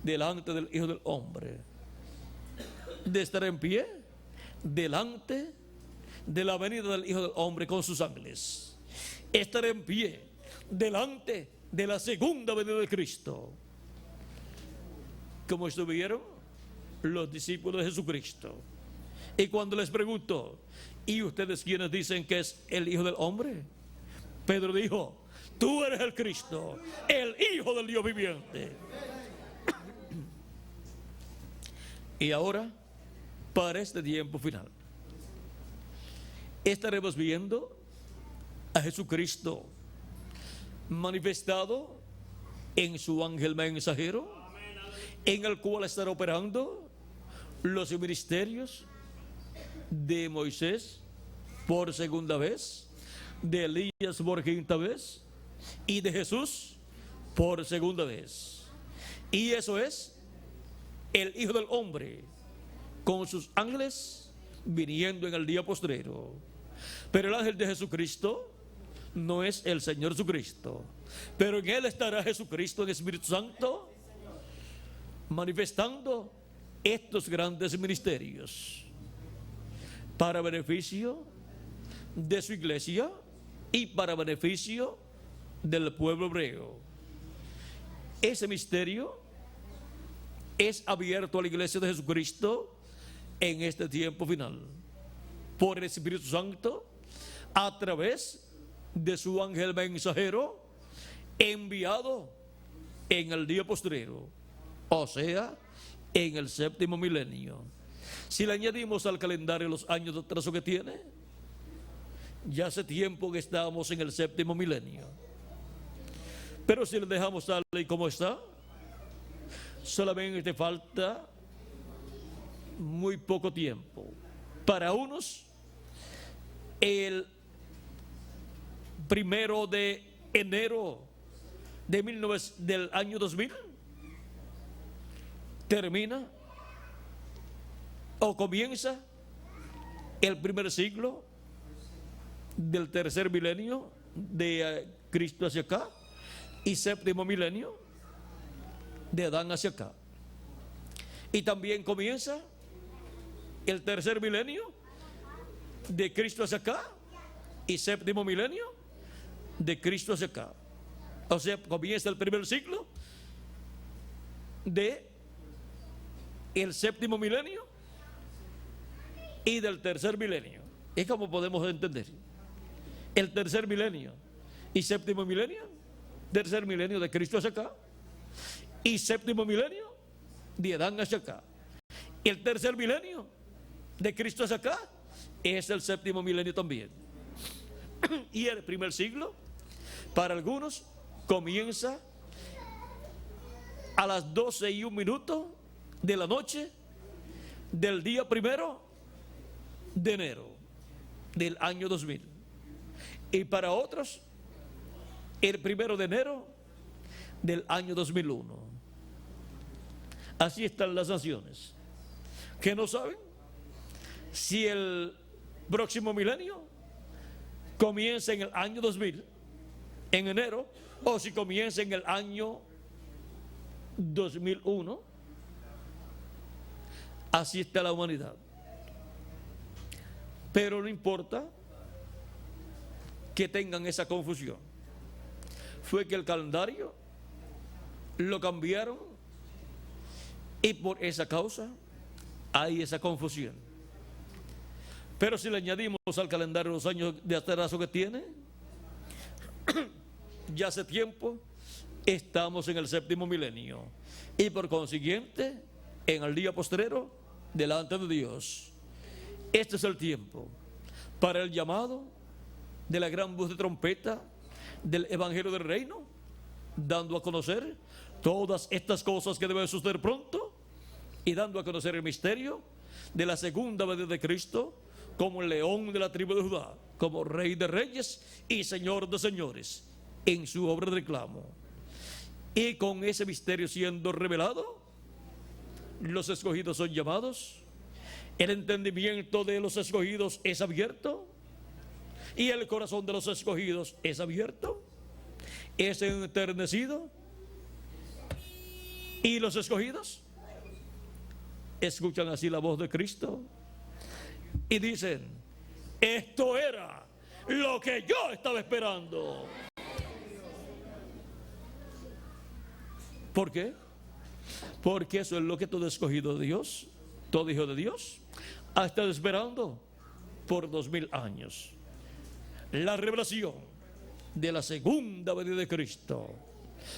delante del Hijo del Hombre, de estar en pie delante de la venida del Hijo del Hombre con sus ángeles, estar en pie delante de la segunda venida de Cristo, como estuvieron los discípulos de Jesucristo. Y cuando les preguntó, ¿y ustedes quiénes dicen que es el Hijo del Hombre? Pedro dijo, tú eres el Cristo, el Hijo del Dios viviente. Y ahora, para este tiempo final, estaremos viendo a Jesucristo manifestado en su ángel mensajero, en el cual estará operando los ministerios de Moisés por segunda vez, de Elías por quinta vez y de Jesús por segunda vez. Y eso es el Hijo del Hombre con sus ángeles viniendo en el día postrero. Pero el ángel de Jesucristo no es el Señor Jesucristo, pero en él estará Jesucristo en Espíritu Santo manifestando estos grandes ministerios para beneficio de su iglesia y para beneficio del pueblo hebreo. Ese misterio es abierto a la iglesia de Jesucristo en este tiempo final por el Espíritu Santo a través de su ángel mensajero enviado en el día postrero, o sea, en el séptimo milenio. Si le añadimos al calendario los años de atraso que tiene, ya hace tiempo que estamos en el séptimo milenio. Pero si le dejamos tal y como está, solamente falta muy poco tiempo. Para unos, el 1 de enero del año 2000 termina o comienza el primer siglo del tercer milenio de Cristo hacia acá y séptimo milenio de Adán hacia acá. Y también comienza el tercer milenio de Cristo hacia acá y séptimo milenio de Cristo hacia acá. O sea, comienza el primer siglo de el séptimo milenio y del tercer milenio. Es como podemos entender el tercer milenio y séptimo milenio. Tercer milenio de Cristo hacia acá y séptimo milenio de Adán hacia acá. El tercer milenio de Cristo hacia acá es el séptimo milenio también. Y el primer siglo para algunos comienza a las 12:01 de la noche del día 1 de enero del año 2000. Y para otros, el 1 de enero del año 2001. Así están las naciones, que no saben si el próximo milenio comienza en el año 2000, en enero, o si comienza en el año 2001. Así está la humanidad. Pero no importa que tengan esa confusión. Fue que el calendario lo cambiaron y por esa causa hay esa confusión. Pero si le añadimos al calendario los años de atraso que tiene, ya hace tiempo estamos en el séptimo milenio y por consiguiente en el día postrero delante de Dios. Este es el tiempo para el llamado de la gran voz de trompeta del Evangelio del Reino, dando a conocer todas estas cosas que deben suceder pronto y dando a conocer el misterio de la segunda venida de Cristo como el león de la tribu de Judá, como Rey de reyes y Señor de señores, en su obra de reclamo. Y con ese misterio siendo revelado, los escogidos son llamados, el entendimiento de los escogidos es abierto y el corazón de los escogidos es abierto, es enternecido, y los escogidos escuchan así la voz de Cristo y dicen: esto era lo que yo estaba esperando. ¿Por qué? Porque eso es lo que todo escogido de Dios, todo hijo de Dios, ha estado esperando por 2000 años. La revelación de la segunda venida de Cristo,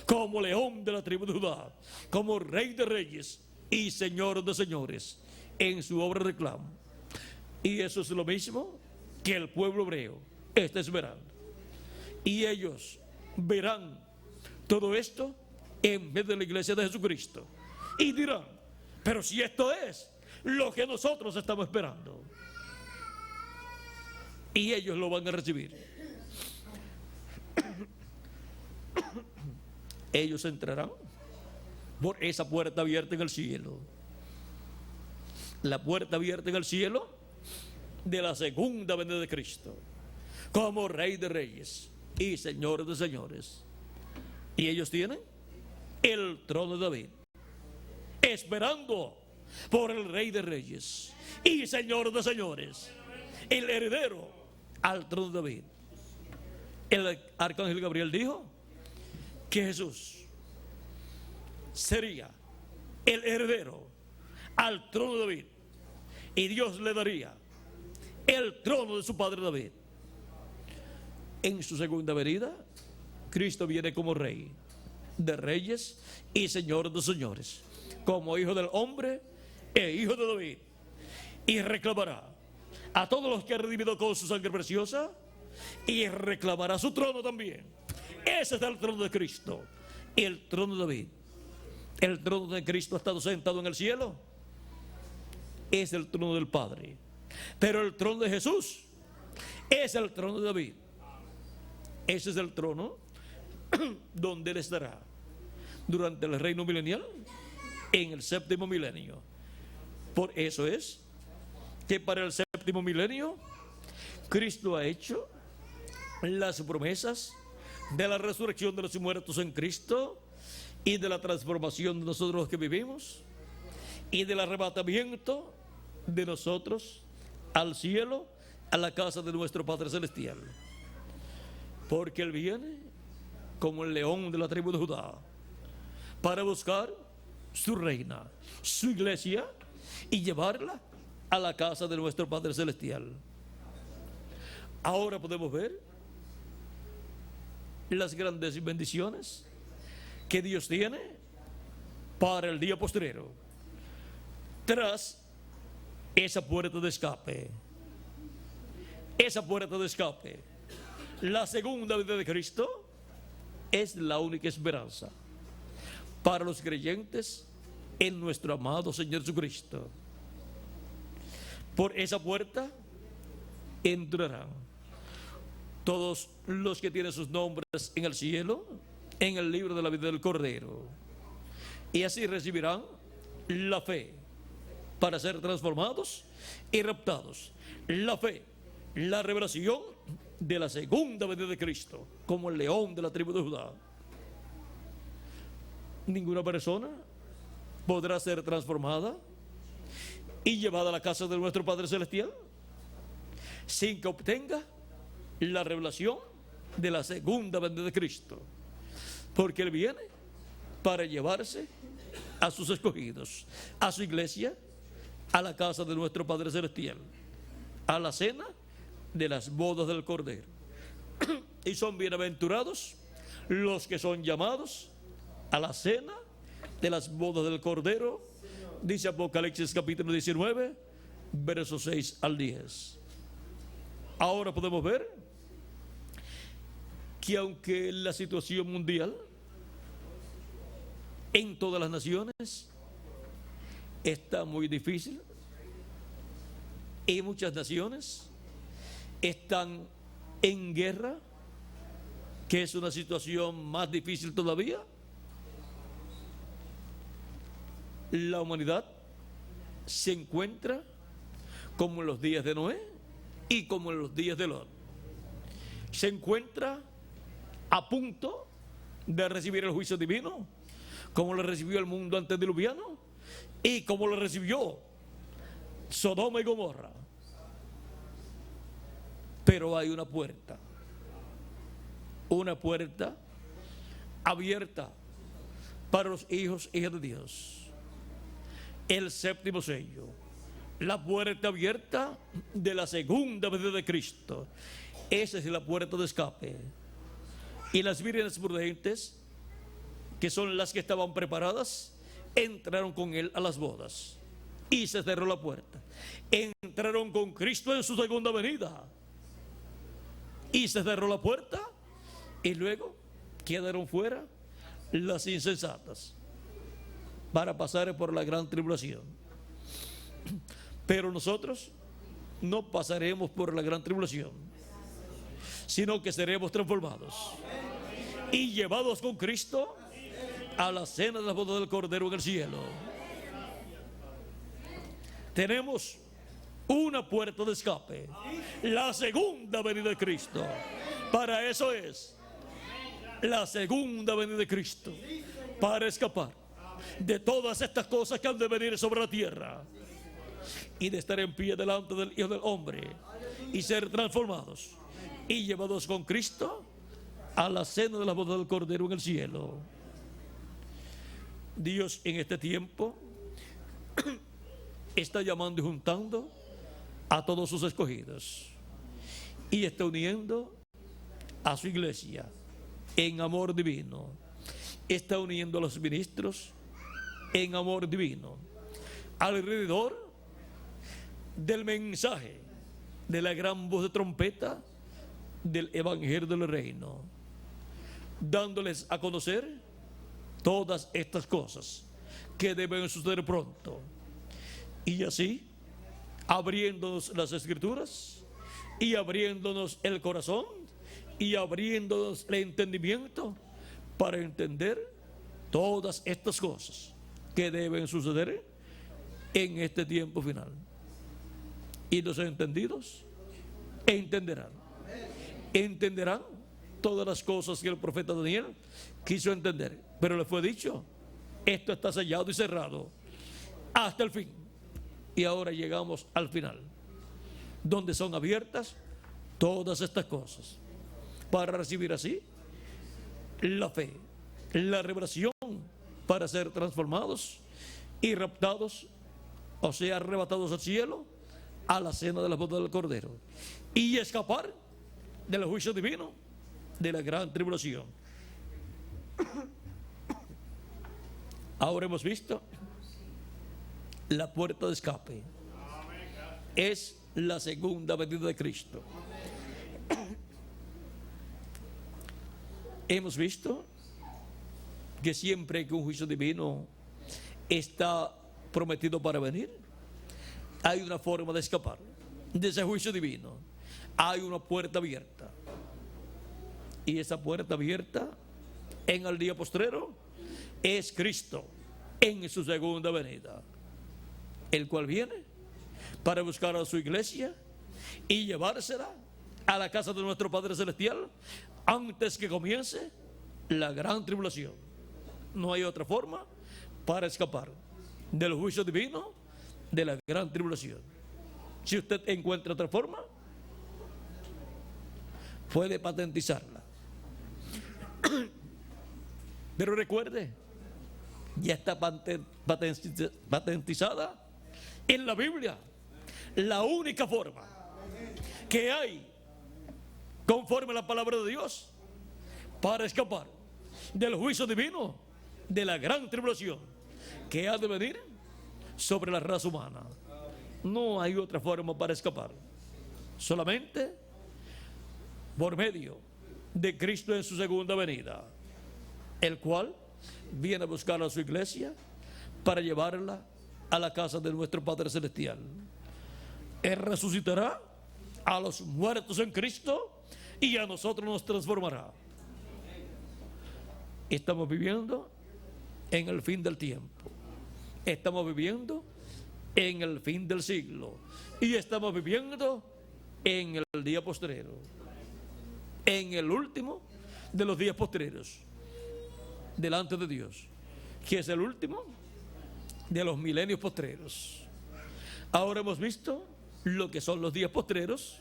como león de la tribu de Judá, como Rey de reyes y Señor de señores, en su obra de reclamo. Y eso es lo mismo que el pueblo hebreo está esperando. Y ellos verán todo esto en vez de la iglesia de Jesucristo y dirán: pero si esto es lo que nosotros estamos esperando. Y ellos lo van a recibir. Ellos entrarán por esa puerta abierta en el cielo, la puerta abierta en el cielo de la segunda venida de Cristo, como Rey de reyes y Señor de señores. Y ellos tienen el trono de David, esperando por el Rey de reyes y Señor de señores, el heredero al trono de David. El arcángel Gabriel dijo que Jesús sería el heredero al trono de David y Dios le daría el trono de su padre David. En su segunda venida, Cristo viene como Rey de reyes y Señor de señores, como Hijo del hombre e Hijo de David, y reclamará a todos los que ha redimido con su sangre preciosa, y reclamará su trono también. Ese es el trono de Cristo, el trono de David. El trono de Cristo ha estado sentado en el cielo, es el trono del Padre, pero el trono de Jesús es el trono de David. Ese es el trono donde Él estará durante el reino milenial, en el séptimo milenio. Por eso es que para el séptimo milenio Cristo ha hecho las promesas de la resurrección de los muertos en Cristo y de la transformación de nosotros los que vivimos y del arrebatamiento de nosotros al cielo, a la casa de nuestro Padre Celestial. Porque Él viene como el león de la tribu de Judá para buscar su reina, su iglesia, y llevarla a la casa de nuestro Padre Celestial. Ahora podemos ver las grandes bendiciones que Dios tiene para el día postrero, tras esa puerta de escape. Esa puerta de escape, la segunda venida de Cristo, es la única esperanza para los creyentes en nuestro amado Señor Jesucristo. Por esa puerta entrarán todos los que tienen sus nombres en el cielo, en el libro de la vida del Cordero, y así recibirán la fe para ser transformados y raptados. La fe, la revelación de la segunda venida de Cristo, como el león de la tribu de Judá. Ninguna persona podrá ser transformada y llevada a la casa de nuestro Padre Celestial sin que obtenga la revelación de la segunda venida de Cristo, porque Él viene para llevarse a sus escogidos, a su iglesia, a la casa de nuestro Padre Celestial, a la cena de las bodas del Cordero. Y son bienaventurados los que son llamados a la cena de las bodas del Cordero, dice Apocalipsis capítulo 19, versos 6 al 10. Ahora podemos ver que aunque la situación mundial en todas las naciones está muy difícil y muchas naciones están en guerra, que es una situación más difícil todavía. La humanidad se encuentra como en los días de Noé y como en los días de Lot. Se encuentra a punto de recibir el juicio divino, como lo recibió el mundo antediluviano y como lo recibió Sodoma y Gomorra. Pero hay una puerta abierta para los hijos y hijas de Dios. El séptimo sello, la puerta abierta de la segunda venida de Cristo. Esa es la puerta de escape. Y las vírgenes prudentes, que son las que estaban preparadas, entraron con él a las bodas y se cerró la puerta. Entraron con Cristo en su segunda venida y se cerró la puerta, y luego quedaron fuera las insensatas para pasar por la gran tribulación. Pero nosotros no pasaremos por la gran tribulación, sino que seremos transformados y llevados con Cristo a la cena de la boda del Cordero en el cielo. Tenemos una puerta de escape, la segunda venida de Cristo. Para eso es la segunda venida de Cristo, para escapar de todas estas cosas que han de venir sobre la tierra y de estar en pie delante del Hijo del Hombre y ser transformados y llevados con Cristo a la cena de la boda del Cordero en el cielo. Dios en este tiempo está llamando y juntando a todos sus escogidos y está uniendo a su iglesia en amor divino. Está uniendo a los ministros en amor divino alrededor del mensaje de la gran voz de trompeta del evangelio del reino, dándoles a conocer todas estas cosas que deben suceder pronto, y así abriéndonos las escrituras y abriéndonos el corazón y abriéndonos el entendimiento para entender todas estas cosas que deben suceder en este tiempo final. Y los entendidos entenderán todas las cosas que el profeta Daniel quiso entender, pero le fue dicho: esto está sellado y cerrado hasta el fin. Y ahora llegamos al final, donde son abiertas todas estas cosas para recibir así la fe, la revelación, para ser transformados y raptados, o sea, arrebatados al cielo, a la cena de la boda del Cordero, y escapar del juicio divino de la gran tribulación. Ahora hemos visto la puerta de escape. Es la segunda venida de Cristo. Hemos visto que siempre que un juicio divino está prometido para venir, hay una forma de escapar de ese juicio divino. Hay una puerta abierta, y esa puerta abierta en el día postrero es Cristo en su segunda venida, el cual viene para buscar a su iglesia y llevársela a la casa de nuestro Padre Celestial antes que comience la gran tribulación. No hay otra forma para escapar del juicio divino de la gran tribulación. Si usted encuentra otra forma, puede patentizarla. Pero recuerde, ya está patentizada en la Biblia. La única forma que hay, conforme a la palabra de Dios, para escapar del juicio divino de la gran tribulación que ha de venir sobre la raza humana. No hay otra forma para escapar, solamente por medio de Cristo en su segunda venida, el cual viene a buscar a su iglesia para llevarla a la casa de nuestro Padre Celestial. Él resucitará a los muertos en Cristo y a nosotros nos transformará. Estamos viviendo en el fin del tiempo. Estamos viviendo en el fin del siglo. Y estamos viviendo en el día postrero. En el último de los días postreros. Delante de Dios. Que es el último de los milenios postreros. Ahora hemos visto lo que son los días postreros.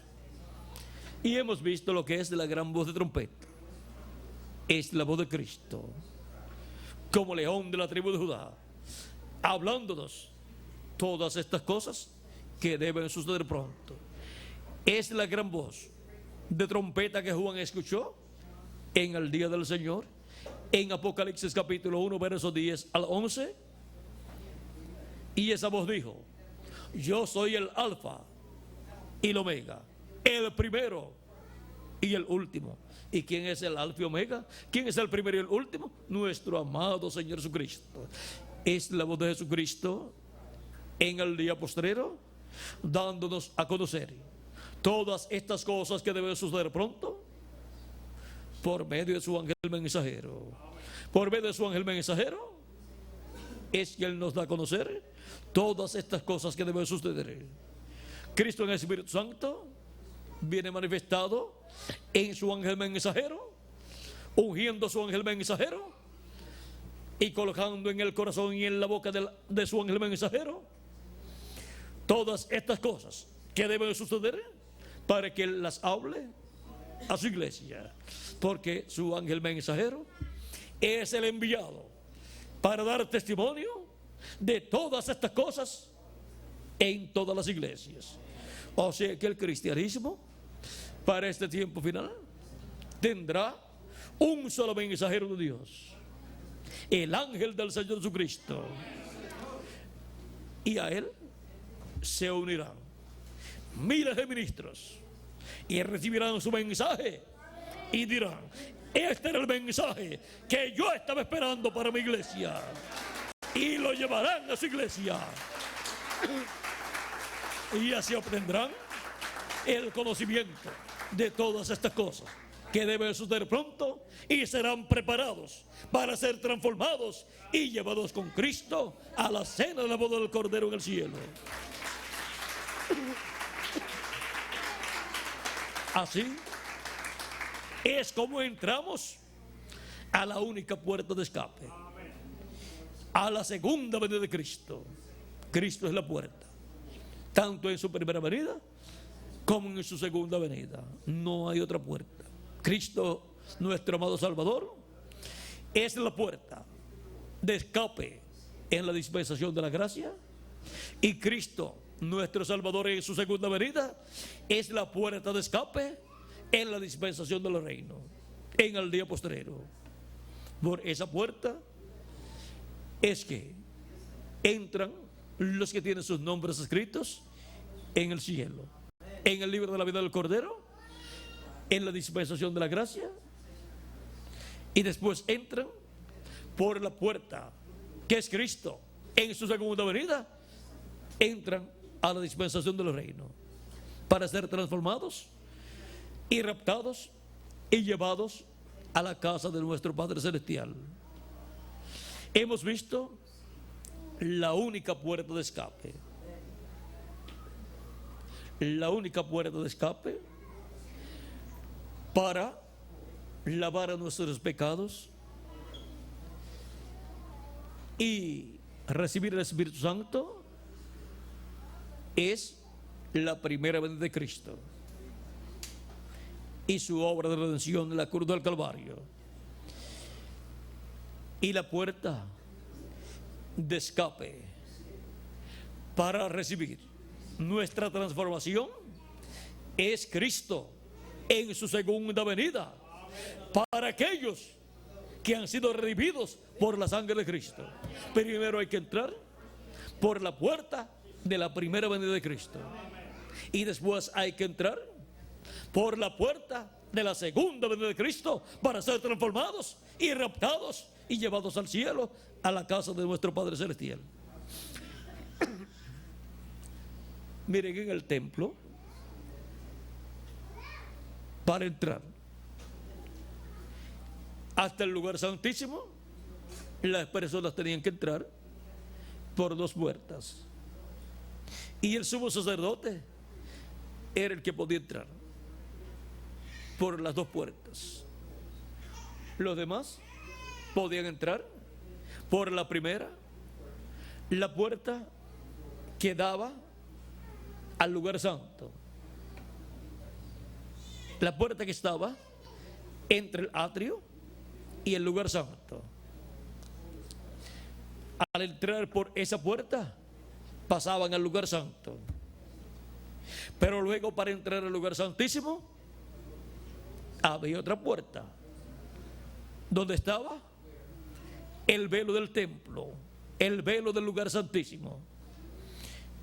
Y hemos visto lo que es la gran voz de trompeta. Es la voz de Cristo, como león de la tribu de Judá, hablándonos todas estas cosas que deben suceder pronto. Es la gran voz de trompeta que Juan escuchó en el día del Señor, en Apocalipsis capítulo 1, versos 10 al 11. Y esa voz dijo: yo soy el Alfa y el Omega, el primero y el último. ¿Y quién es el Alfa y Omega? ¿Quién es el primero y el último? Nuestro amado Señor Jesucristo. Es la voz de Jesucristo en el día postrero, dándonos a conocer todas estas cosas que deben suceder pronto por medio de su ángel mensajero. Por medio de su ángel mensajero es que Él nos da a conocer todas estas cosas que deben suceder. Cristo en el Espíritu Santo viene manifestado en su ángel mensajero, ungiendo a su ángel mensajero y colocando en el corazón y en la boca de su ángel mensajero todas estas cosas que deben suceder para que Él las hable a su iglesia, porque su ángel mensajero es el enviado para dar testimonio de todas estas cosas en todas las iglesias. O sea que el cristianismo para este tiempo final tendrá un solo mensajero de Dios, el ángel del Señor Jesucristo, y a Él se unirán miles de ministros y recibirán su mensaje y dirán: este era el mensaje que yo estaba esperando para mi iglesia, y lo llevarán a su iglesia y así obtendrán el conocimiento de todas estas cosas que deben suceder pronto, y serán preparados para ser transformados y llevados con Cristo a la cena de la boda del Cordero en el cielo. Así es como entramos a la única puerta de escape, a la segunda venida de Cristo. Cristo es la puerta, tanto en su primera venida como en su segunda venida. No hay otra puerta. Cristo, nuestro amado Salvador, es la puerta de escape en la dispensación de la gracia, y Cristo, nuestro Salvador, en su segunda venida es la puerta de escape en la dispensación del reino, en el día postrero. Por esa puerta es que entran los que tienen sus nombres escritos en el cielo, en el libro de la vida del Cordero, en la dispensación de la gracia, y después entran por la puerta que es Cristo en su segunda venida, entran a la dispensación del reino para ser transformados y raptados y llevados a la casa de nuestro Padre Celestial. Hemos visto la única puerta de escape. La única puerta de escape para lavar a nuestros pecados y recibir el Espíritu Santo es la primera venida de Cristo y su obra de redención en la cruz del Calvario. Y la puerta de escape para recibir nuestra transformación es Cristo en su segunda venida, para aquellos que han sido redimidos por la sangre de Cristo. Primero hay que entrar por la puerta de la primera venida de Cristo, y después hay que entrar por la puerta de la segunda venida de Cristo para ser transformados y raptados y llevados al cielo, a la casa de nuestro Padre Celestial. Miren, en el templo, para entrar hasta el lugar santísimo, las personas tenían que entrar por 2 puertas. Y el sumo sacerdote era el que podía entrar por las 2 puertas. Los demás podían entrar por la primera, la puerta que daba al lugar santo, la puerta que estaba entre el atrio y el lugar santo. Al entrar por esa puerta, pasaban al lugar santo. Pero luego, para entrar al lugar santísimo, había otra puerta, donde estaba el velo del templo, el velo del lugar santísimo.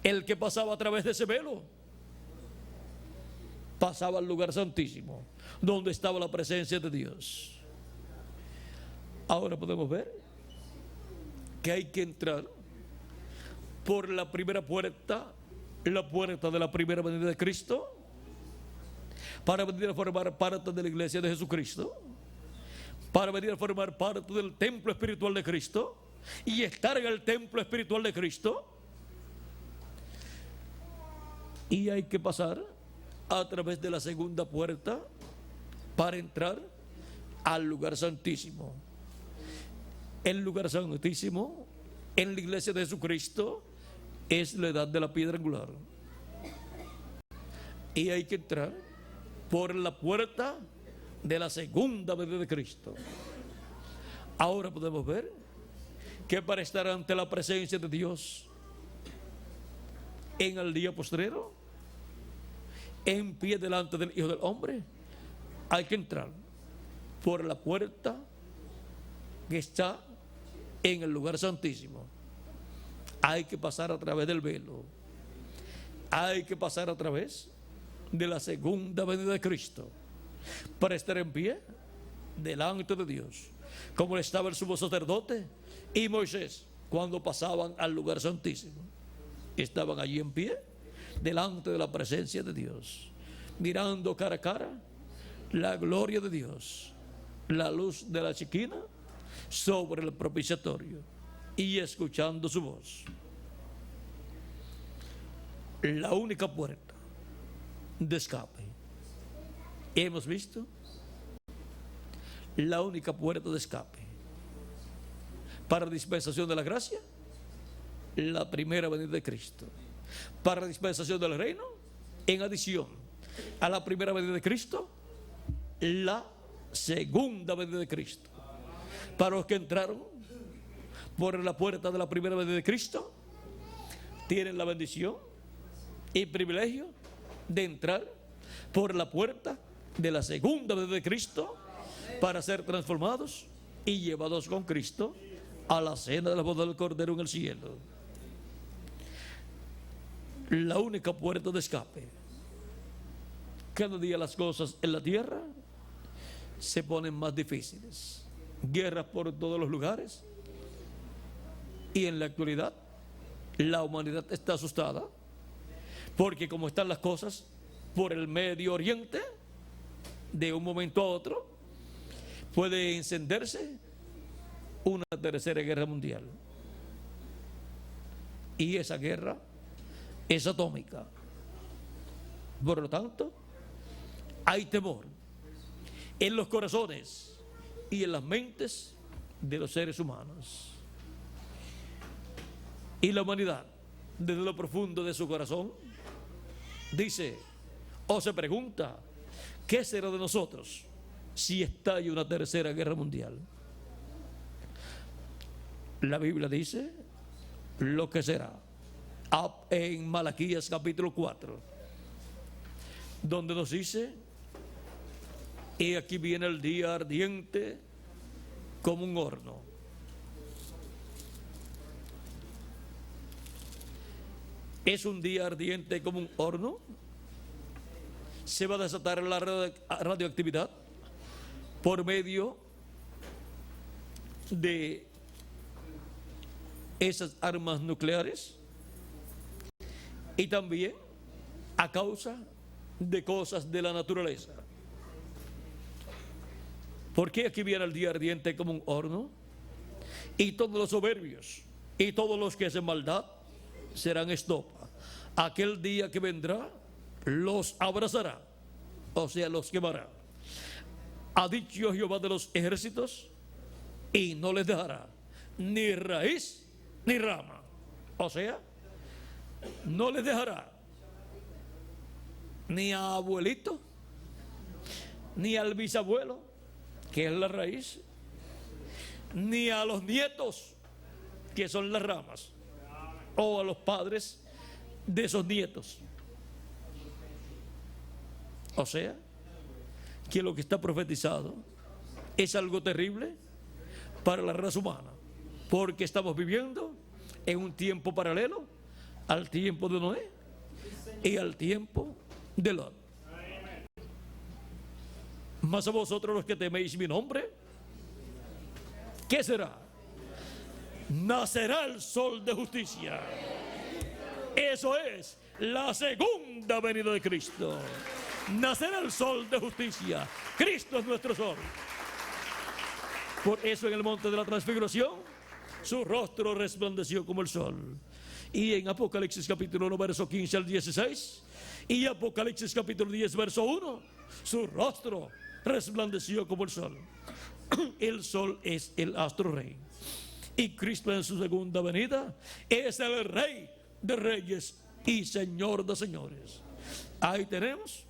El que pasaba a través de ese velo pasaba al lugar santísimo, donde estaba la presencia de Dios. Ahora podemos ver que hay que entrar por la primera puerta, la puerta de la primera venida de Cristo, para venir a formar parte de la iglesia de Jesucristo, para venir a formar parte del templo espiritual de Cristo y estar en el templo espiritual de Cristo. Y hay que pasar a través de la segunda puerta para entrar al lugar santísimo. El lugar santísimo en la iglesia de Jesucristo es la edad de la piedra angular. Y hay que entrar por la puerta de la segunda venida de Cristo. Ahora podemos ver que para estar ante la presencia de Dios en el día postrero, en pie delante del Hijo del Hombre, hay que entrar por la puerta que está en el lugar santísimo. Hay que pasar a través del velo. Hay que pasar a través de la segunda venida de Cristo para estar en pie delante de Dios, como estaba el sumo sacerdote y Moisés cuando pasaban al lugar santísimo. Estaban allí en pie delante de la presencia de Dios, mirando cara a cara la gloria de Dios, la luz de la Shekinah sobre el propiciatorio y escuchando su voz. La única puerta de escape, hemos visto, la única puerta de escape para dispensación de la gracia, la primera venida de Cristo. Para la dispensación del reino, en adición a la primera venida de Cristo, la segunda venida de Cristo. Para los que entraron por la puerta de la primera venida de Cristo, tienen la bendición y privilegio de entrar por la puerta de la segunda venida de Cristo para ser transformados y llevados con Cristo a la cena de la boda del Cordero en el cielo. La única puerta de escape. Cada día las cosas en la tierra se ponen más difíciles. Guerras por todos los lugares. Y en la actualidad la humanidad está asustada porque como están las cosas por el Medio Oriente, de un momento a otro puede encenderse una tercera guerra mundial. Y esa guerra es atómica. Por lo tanto, hay temor en los corazones y en las mentes de los seres humanos. Y la humanidad, desde lo profundo de su corazón, dice o se pregunta: ¿qué será de nosotros si estalla una tercera guerra mundial? La Biblia dice lo que será en Malaquías capítulo 4, donde nos dice: y aquí viene el día ardiente como un horno. Es un día ardiente como un horno. Se va a desatar la radioactividad por medio de esas armas nucleares, y también a causa de cosas de la naturaleza. Porque aquí viene el día ardiente como un horno, y todos los soberbios y todos los que hacen maldad serán estopa. Aquel día que vendrá los abrazará, o sea, los quemará. Ha dicho Jehová de los ejércitos, y no les dejará ni raíz ni rama. O sea, no les dejará ni a abuelito, ni al bisabuelo, que es la raíz, ni a los nietos, que son las ramas, o a los padres de esos nietos. O sea, que lo que está profetizado es algo terrible para la raza humana, porque estamos viviendo en un tiempo paralelo al tiempo de Noé y al tiempo de Lot. Mas a vosotros los que teméis mi nombre, ¿qué será? Nacerá el sol de justicia. Eso es la segunda venida de Cristo. Nacerá el sol de justicia. Cristo es nuestro sol. Por eso en el monte de la transfiguración su rostro resplandeció como el sol. Y en Apocalipsis capítulo 1 verso 15 al 16 y Apocalipsis capítulo 10 verso 1, su rostro resplandeció como el sol. El sol es el astro rey, y Cristo en su segunda venida es el Rey de reyes y Señor de señores. Ahí tenemos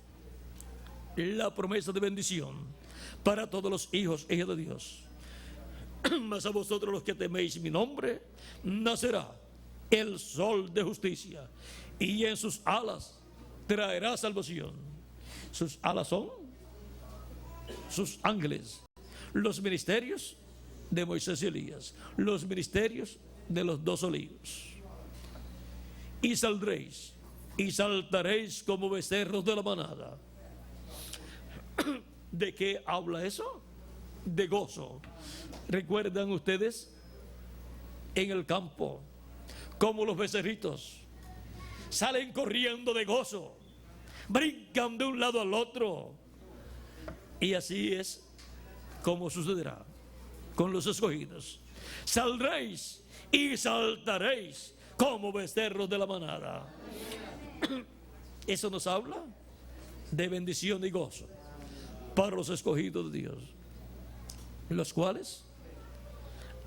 la promesa de bendición para todos los hijos e hijas de Dios. Mas a vosotros los que teméis mi nombre, nacerá el sol de justicia, y en sus alas traerá salvación. Sus alas son sus ángeles, los ministerios de Moisés y Elías, los ministerios de los dos olivos. Y saldréis y saltaréis como becerros de la manada. ¿De qué habla eso? De gozo. ¿Recuerdan ustedes en el campo cómo los becerritos salen corriendo de gozo, brincan de un lado al otro? Y así es como sucederá con los escogidos. Saldréis y saltaréis como becerros de la manada. Eso nos habla de bendición y gozo para los escogidos de Dios, los cuales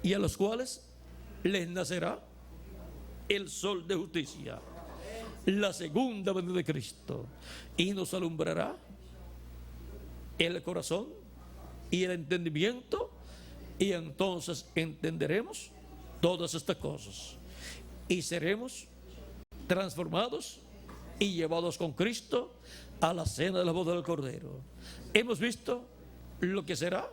y a los cuales les nacerá el sol de justicia, la segunda venida de Cristo, y nos alumbrará el corazón y el entendimiento, y entonces entenderemos todas estas cosas y seremos transformados y llevados con Cristo a la cena de la boda del Cordero. Hemos visto lo que será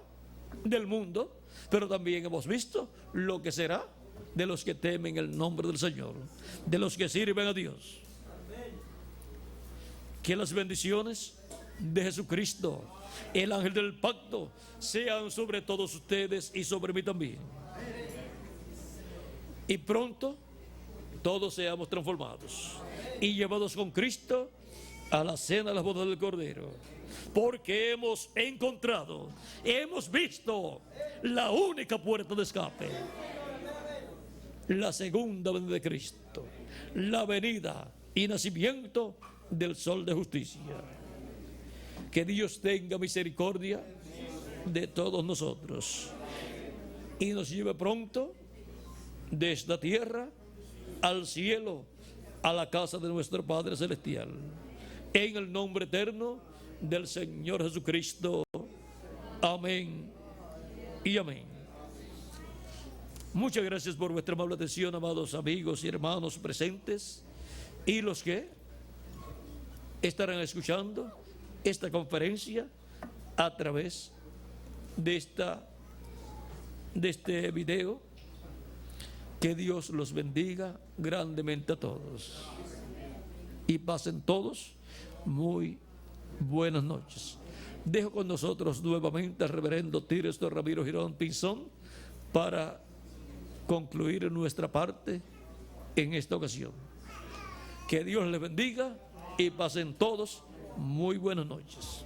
del mundo, pero también hemos visto lo que será de los que temen el nombre del Señor, de los que sirven a Dios. Que las bendiciones de Jesucristo, el ángel del pacto, sean sobre todos ustedes y sobre mí también. Y pronto todos seamos transformados y llevados con Cristo a la cena de las bodas del Cordero, porque hemos encontrado, hemos visto la única puerta de escape, la segunda venida de Cristo, la venida y nacimiento del sol de justicia. Que Dios tenga misericordia de todos nosotros y nos lleve pronto de esta tierra al cielo, a la casa de nuestro Padre Celestial. En el nombre eterno del Señor Jesucristo. Amén y amén. Muchas gracias por vuestra amable atención, amados amigos y hermanos presentes, y los que estarán escuchando esta conferencia a través de este video. Que Dios los bendiga grandemente a todos y pasen todos muy buenas noches. Dejo con nosotros nuevamente al reverendo Tirso Ramiro Girón Pinzón para concluir nuestra parte en esta ocasión. Que Dios les bendiga y pasen todos muy buenas noches.